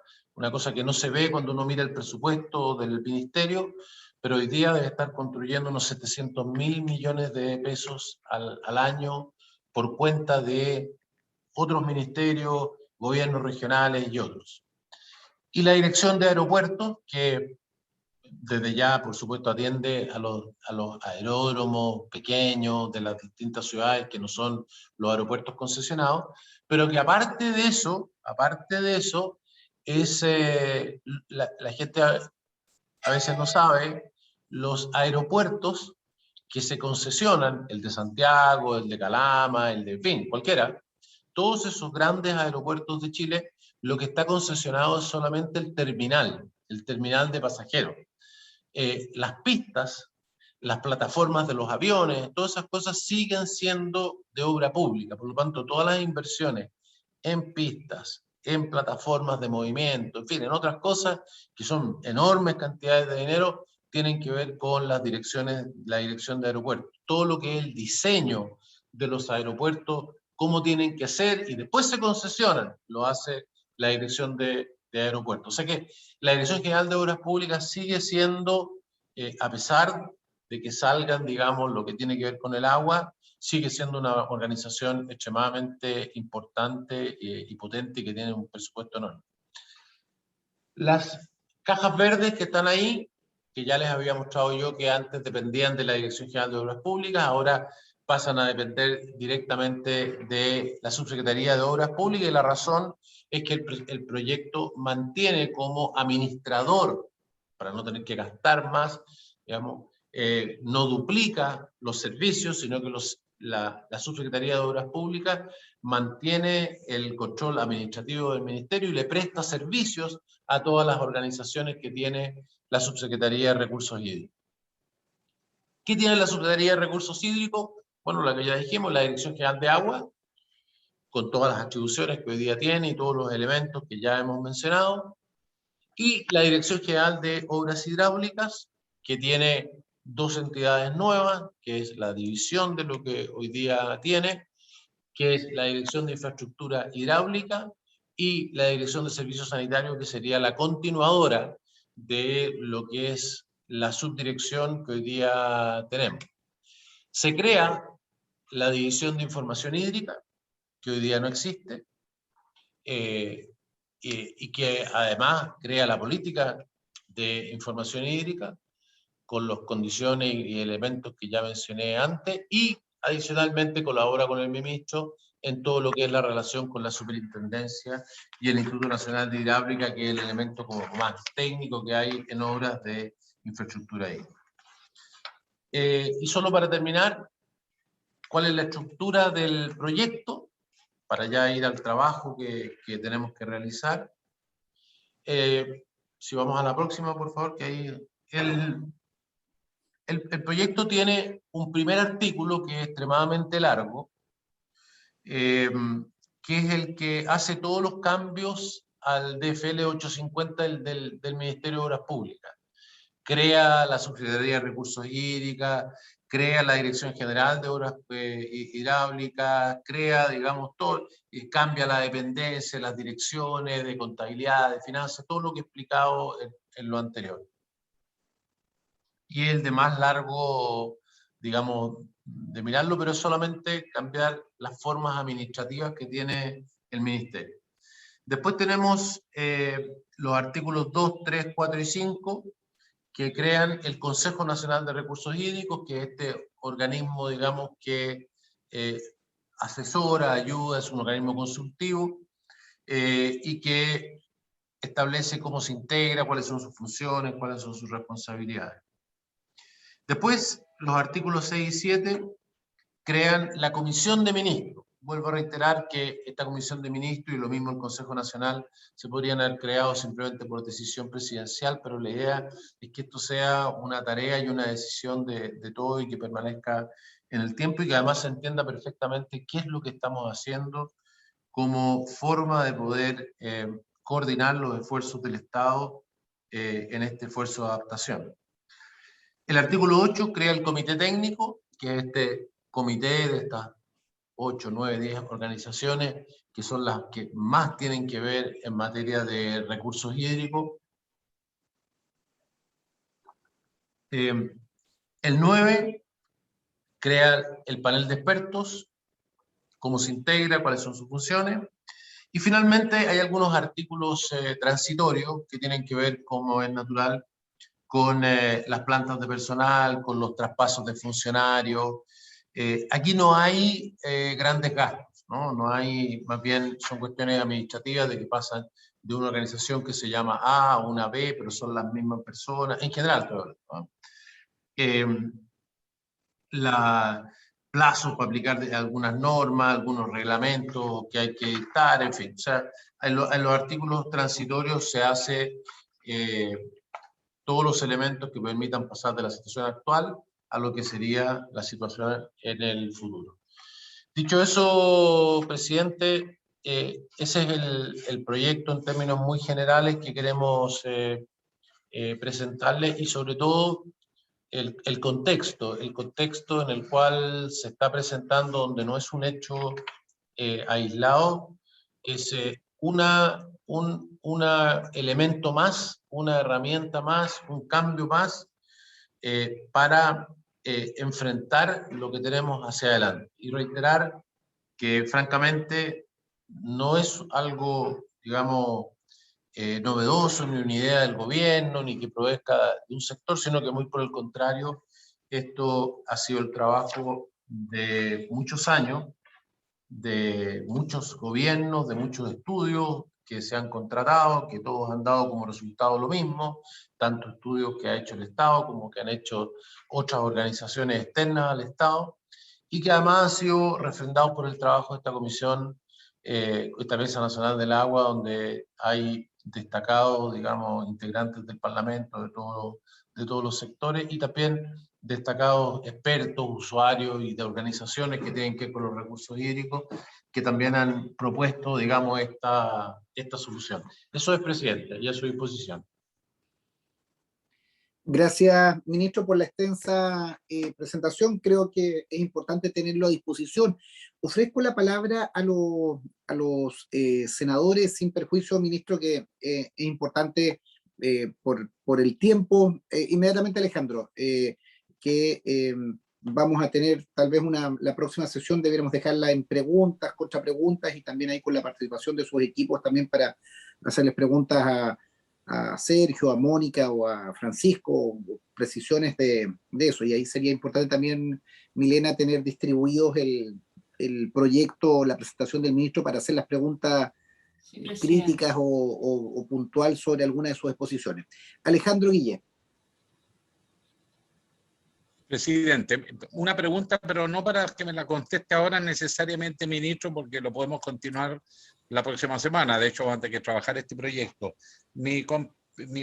cosa que no se ve cuando uno mira el presupuesto del ministerio, pero hoy día debe estar construyendo unos 700.000 millones de pesos al año por cuenta de otros ministerios, gobiernos regionales y otros. Y la Dirección de Aeropuertos, que desde ya, por supuesto, atiende a los aeródromos pequeños de las distintas ciudades que no son los aeropuertos concesionados, pero que aparte de eso, es, la gente a veces no sabe, los aeropuertos que se concesionan, el de Santiago, el de Calama, el de, en fin, cualquiera, todos esos grandes aeropuertos de Chile, lo que está concesionado es solamente el terminal de pasajeros. Las pistas, las plataformas de los aviones, todas esas cosas siguen siendo de obra pública. Por lo tanto, todas las inversiones en pistas, en plataformas de movimiento, en fin, en otras cosas que son enormes cantidades de dinero, tienen que ver con la dirección de aeropuertos. Todo lo que es el diseño de los aeropuertos, cómo tienen que ser, y después se concesionan, lo hace la dirección de aeropuertos. O sea que la Dirección General de Obras Públicas sigue siendo, a pesar de que salgan, digamos, lo que tiene que ver con el agua, sigue siendo una organización extremadamente importante y potente, que tiene un presupuesto enorme. Las cajas verdes que están ahí, que ya les había mostrado yo que antes dependían de la Dirección General de Obras Públicas, ahora pasan a depender directamente de la Subsecretaría de Obras Públicas, y la razón es que el proyecto mantiene como administrador, para no tener que gastar más, digamos, no duplica los servicios, sino que la Subsecretaría de Obras Públicas mantiene el control administrativo del ministerio y le presta servicios a todas las organizaciones que tiene la Subsecretaría de Recursos Hídricos. ¿Qué tiene la Subsecretaría de Recursos Hídricos? Bueno, la que ya dijimos, la Dirección General de Agua, con todas las atribuciones que hoy día tiene y todos los elementos que ya hemos mencionado, y la Dirección General de Obras Hidráulicas, que tiene dos entidades nuevas, que es la división de lo que hoy día tiene, que es la Dirección de Infraestructura Hidráulica, y la Dirección de Servicios Sanitarios, que sería la continuadora de lo que es la subdirección que hoy día tenemos. Se crea la División de Información Hídrica, que hoy día no existe, y que además crea la política de información hídrica con las condiciones y elementos que ya mencioné antes, y adicionalmente colabora con el ministro en todo lo que es la relación con la superintendencia y el Instituto Nacional de Hidráulica, que es el elemento como más técnico que hay en obras de infraestructura hídrica. Y solo para terminar, ¿cuál es la estructura del proyecto? Para ya ir al trabajo que tenemos que realizar. Si vamos a la próxima, por favor, que ahí el proyecto tiene un primer artículo que es extremadamente largo, que es el que hace todos los cambios al DFL 850 del Ministerio de Obras Públicas. Crea la Subsecretaría de Recursos Hídricos, crea la Dirección General de Obras Hidráulicas, crea, digamos, todo, cambia la dependencia, las direcciones de contabilidad, de finanzas, todo lo que he explicado en lo anterior. Y el de más largo, digamos, de mirarlo, pero es solamente cambiar las formas administrativas que tiene el Ministerio. Después tenemos los artículos 2, 3, 4 y 5, que crean el Consejo Nacional de Recursos Hídricos, que es este organismo, digamos, que asesora, ayuda, es un organismo consultivo, y que establece cómo se integra, cuáles son sus funciones, cuáles son sus responsabilidades. Después, los artículos 6 y 7 crean la Comisión de Ministros. vuelvo a reiterar que esta comisión de ministros y lo mismo el Consejo Nacional se podrían haber creado simplemente por decisión presidencial, pero la idea es que esto sea una tarea y una decisión de todo y que permanezca en el tiempo y que además se entienda perfectamente qué es lo que estamos haciendo como forma de poder coordinar los esfuerzos del Estado en este esfuerzo de adaptación. El artículo 8 crea el comité técnico, que es este comité de estas 8, 9, 10 organizaciones que son las que más tienen que ver en materia de recursos hídricos. El 9 crea el panel de expertos, cómo se integra, cuáles son sus funciones. Y finalmente hay algunos artículos transitorios que tienen que ver, como es natural, con las plantas de personal, con los traspasos de funcionarios. Aquí no hay grandes gastos, ¿no? No hay, más bien son cuestiones administrativas de que pasan de una organización que se llama A a una B, pero son las mismas personas, en general, ¿no? Plazos para aplicar algunas normas, algunos reglamentos que hay que dictar, en fin. O sea, en los artículos transitorios se hace todos los elementos que permitan pasar de la situación actual a lo que sería la situación en el futuro. Dicho eso, presidente, ese es el proyecto en términos muy generales que queremos presentarle y sobre todo el contexto en el cual se está presentando, donde no es un hecho aislado, es un elemento más, una herramienta más, un cambio más para enfrentar lo que tenemos hacia adelante. Y reiterar que francamente no es algo, digamos, novedoso, ni una idea del gobierno, ni que provenga de un sector, sino que muy por el contrario, esto ha sido el trabajo de muchos años, de muchos gobiernos, de muchos estudios que se han contratado, que todos han dado como resultado lo mismo, tanto estudios que ha hecho el Estado como que han hecho otras organizaciones externas al Estado, y que además han sido refrendados por el trabajo de esta comisión, esta Mesa Nacional del Agua, donde hay destacados, digamos, integrantes del Parlamento de todos los sectores y también destacados expertos, usuarios y de organizaciones que tienen que ver con los recursos hídricos, que también han propuesto, digamos, esta solución. Eso es, presidente, y a su disposición. Gracias, ministro, por la extensa presentación. Creo que es importante tenerlo a disposición. Ofrezco la palabra a los senadores, sin perjuicio, ministro, que es importante por el tiempo. Inmediatamente, Alejandro, que vamos a tener tal vez la próxima sesión, deberemos dejarla en preguntas, contrapreguntas, y también ahí con la participación de sus equipos también para hacerles preguntas a Sergio, a Mónica o a Francisco, precisiones de eso. Y ahí sería importante también, Milena, tener distribuidos el proyecto, la presentación del ministro para hacer las preguntas críticas o puntual sobre alguna de sus exposiciones. Alejandro Guille. Presidente, una pregunta, pero no para que me la conteste ahora necesariamente, ministro, porque lo podemos continuar la próxima semana, de hecho, antes que trabajar este proyecto. Mi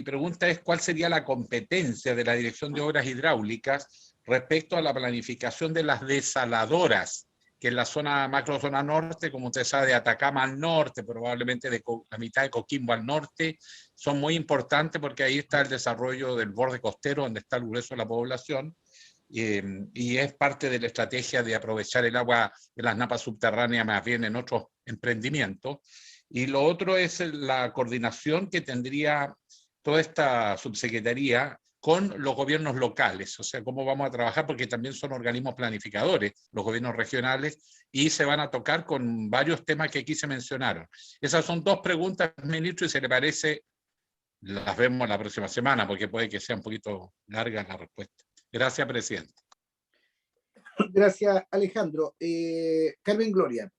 pregunta es, ¿cuál sería la competencia de la Dirección de Obras Hidráulicas respecto a la planificación de las desaladoras, que en la zona, macrozona norte, como usted sabe, de Atacama al norte, probablemente de la mitad de Coquimbo al norte, son muy importantes porque ahí está el desarrollo del borde costero, donde está el grueso de la población, y es parte de la estrategia de aprovechar el agua de las napas subterráneas más bien en otros emprendimientos. Y lo otro es la coordinación que tendría toda esta subsecretaría con los gobiernos locales, o sea, cómo vamos a trabajar, porque también son organismos planificadores, los gobiernos regionales, y se van a tocar con varios temas que aquí se mencionaron. Esas son dos preguntas, ministro, y si le parece, las vemos la próxima semana, porque puede que sea un poquito larga la respuesta. Gracias, presidente. Gracias, Alejandro. Carmen Gloria.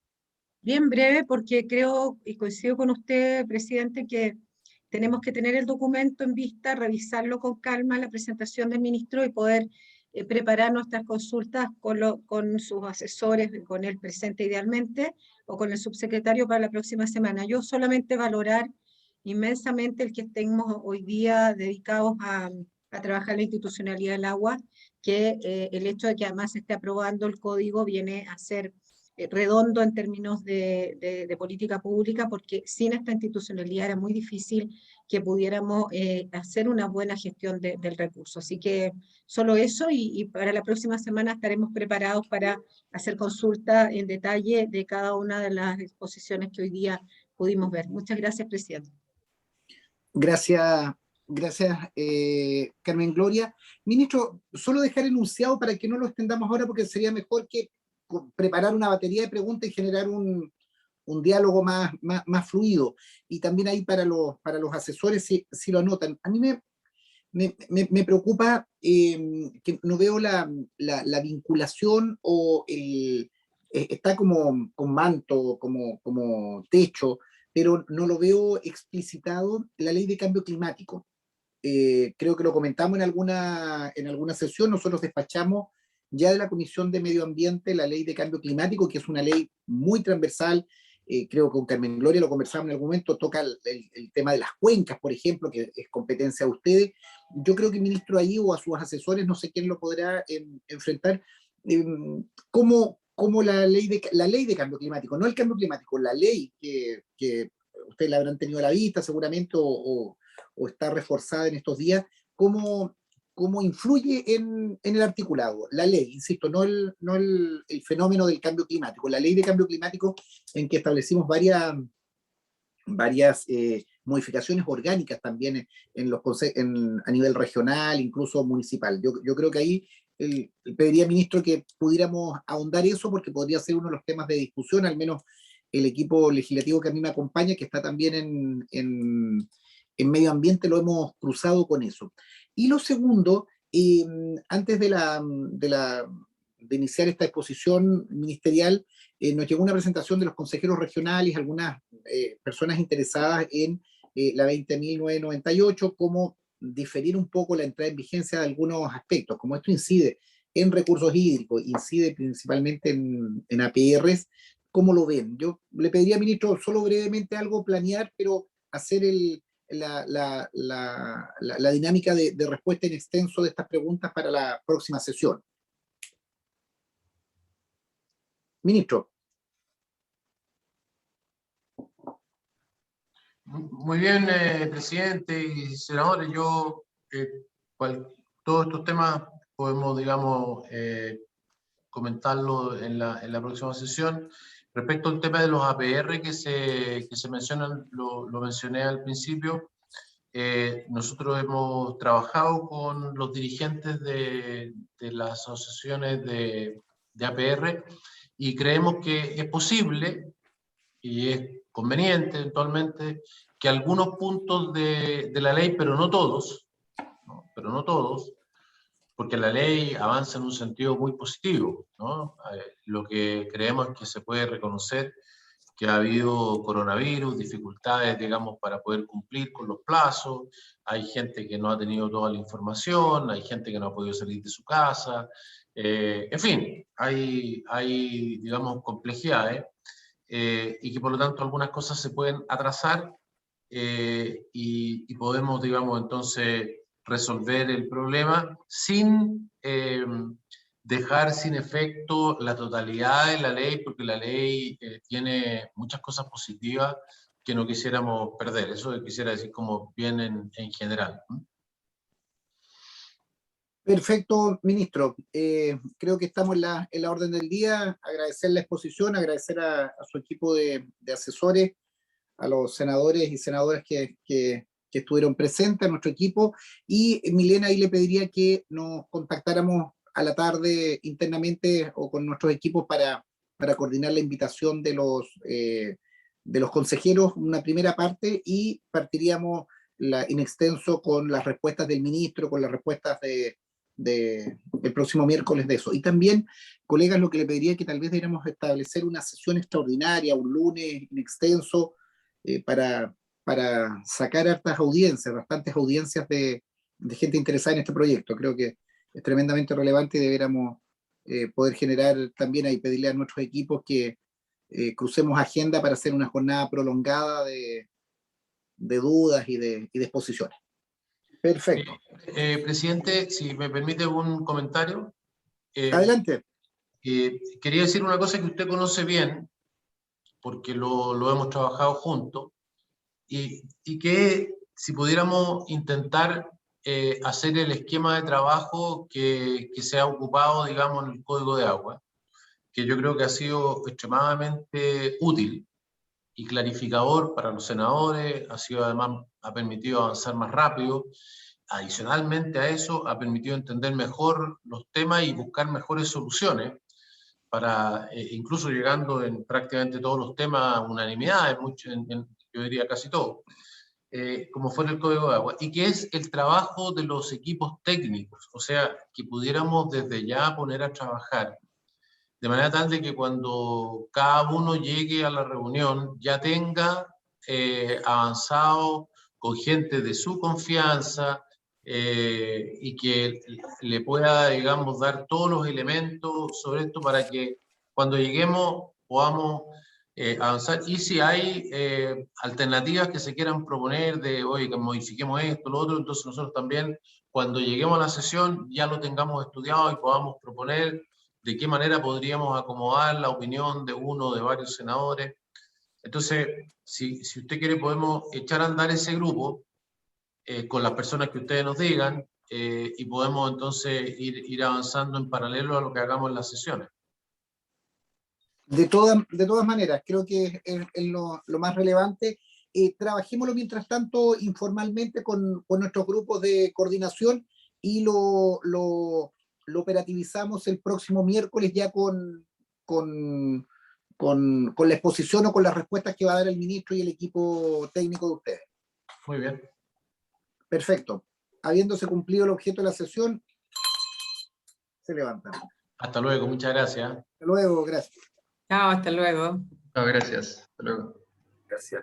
Bien breve, porque creo y coincido con usted, presidente, que tenemos que tener el documento en vista, revisarlo con calma, la presentación del ministro y poder preparar nuestras consultas con sus asesores, con el presente idealmente, o con el subsecretario para la próxima semana. Yo solamente valorar inmensamente el que estemos hoy día dedicados a trabajar la institucionalidad del agua, que el hecho de que además se esté aprobando el código viene a ser redondo en términos de política pública, porque sin esta institucionalidad era muy difícil que pudiéramos hacer una buena gestión del recurso. Así que solo eso, y para la próxima semana estaremos preparados para hacer consulta en detalle de cada una de las exposiciones que hoy día pudimos ver. Muchas gracias, presidente. Gracias, Carmen Gloria. Ministro, solo dejar enunciado para que no lo extendamos ahora, porque sería mejor que preparar una batería de preguntas y generar un diálogo más fluido. Y también ahí para los asesores, si lo anotan. A mí me preocupa que no veo la vinculación o está como con manto, como techo, pero no lo veo explicitado la ley de cambio climático. Creo que lo comentamos en alguna sesión. Nosotros despachamos ya de la Comisión de Medio Ambiente la ley de cambio climático, que es una ley muy transversal. Creo que con Carmen Gloria lo conversamos en algún momento, toca el tema de las cuencas, por ejemplo, que es competencia de ustedes. Yo creo que el ministro ahí o a sus asesores, no sé quién lo podrá enfrentar, cómo la ley de cambio climático, no el cambio climático, la ley que ustedes la habrán tenido a la vista seguramente o está reforzada en estos días, cómo influye en el articulado, la ley, insisto, no el fenómeno del cambio climático, la ley de cambio climático, en que establecimos varias modificaciones orgánicas también a nivel regional, incluso municipal. Yo creo que ahí pediría, ministro, que pudiéramos ahondar eso, porque podría ser uno de los temas de discusión, al menos el equipo legislativo que a mí me acompaña, que está también en medio ambiente, lo hemos cruzado con eso. Y lo segundo, antes de iniciar esta exposición ministerial, nos llegó una presentación de los consejeros regionales, algunas personas interesadas en la 20.998, cómo diferir un poco la entrada en vigencia de algunos aspectos, como esto incide en recursos hídricos, incide principalmente en APRs. ¿Cómo lo ven? Yo le pediría, ministro, solo brevemente algo, planear, pero hacer la dinámica de respuesta en extenso de estas preguntas para la próxima sesión. Ministro. Muy bien, presidente y senadores. Todos estos temas podemos, digamos, comentarlo en la próxima sesión. Respecto al tema de los APR que se mencionan, lo mencioné al principio. Nosotros hemos trabajado con los dirigentes de las asociaciones de APR y creemos que es posible y es conveniente eventualmente que algunos puntos de la ley, pero no todos, porque la ley avanza en un sentido muy positivo, ¿no? Lo que creemos es que se puede reconocer que ha habido coronavirus, dificultades, digamos, para poder cumplir con los plazos, hay gente que no ha tenido toda la información, hay gente que no ha podido salir de su casa, en fin, hay, digamos, complejidades, y que por lo tanto algunas cosas se pueden atrasar, y podemos, digamos, entonces resolver el problema sin dejar sin efecto la totalidad de la ley, porque la ley tiene muchas cosas positivas que no quisiéramos perder. Eso quisiera decir como bien en general. Perfecto, ministro. Creo que estamos en la orden del día. Agradecer la exposición, agradecer a su equipo de asesores, a los senadores y senadoras que estuvieron presentes, a nuestro equipo. Y Milena, ahí le pediría que nos contactáramos a la tarde internamente o con nuestros equipos para coordinar la invitación de los consejeros, una primera parte, y partiríamos en extenso con las respuestas del ministro, con las respuestas el próximo miércoles de eso. Y también, colegas, lo que le pediría es que tal vez deberíamos establecer una sesión extraordinaria, un lunes en extenso, para sacar hartas audiencias, bastantes audiencias de gente interesada en este proyecto. Creo que tremendamente relevante y deberíamos poder generar también ahí, pedirle a nuestros equipos que crucemos agenda para hacer una jornada prolongada de dudas y de exposiciones. Perfecto. Presidente, si me permite un comentario. Adelante. Quería decir una cosa que usted conoce bien, porque lo hemos trabajado juntos, y que si pudiéramos intentar hacer el esquema de trabajo que se ha ocupado, digamos, en el Código de Agua, que yo creo que ha sido extremadamente útil y clarificador para los senadores, además ha permitido avanzar más rápido. Adicionalmente a eso, ha permitido entender mejor los temas y buscar mejores soluciones, para incluso llegando en prácticamente todos los temas a unanimidad, yo diría casi todo, como fue el Código de Agua, y que es el trabajo de los equipos técnicos, o sea, que pudiéramos desde ya poner a trabajar de manera tal de que cuando cada uno llegue a la reunión ya tenga avanzado con gente de su confianza, y que le pueda, digamos, dar todos los elementos sobre esto para que cuando lleguemos podamos avanzar. Y si hay alternativas que se quieran proponer de, oye, que modifiquemos esto, lo otro, entonces nosotros también, cuando lleguemos a la sesión, ya lo tengamos estudiado y podamos proponer de qué manera podríamos acomodar la opinión de uno o de varios senadores. Entonces, si usted quiere, podemos echar a andar ese grupo con las personas que ustedes nos digan, y podemos entonces ir avanzando en paralelo a lo que hagamos en las sesiones. De todas maneras, creo que es lo más relevante. Trabajémoslo mientras tanto informalmente con nuestros grupos de coordinación y lo operativizamos el próximo miércoles ya con la exposición o con las respuestas que va a dar el ministro y el equipo técnico de ustedes. Muy bien. Perfecto. Habiéndose cumplido el objeto de la sesión, se levantan. Hasta luego, muchas gracias. Hasta luego, gracias. Chao, hasta luego. No, gracias. Hasta luego. Gracias.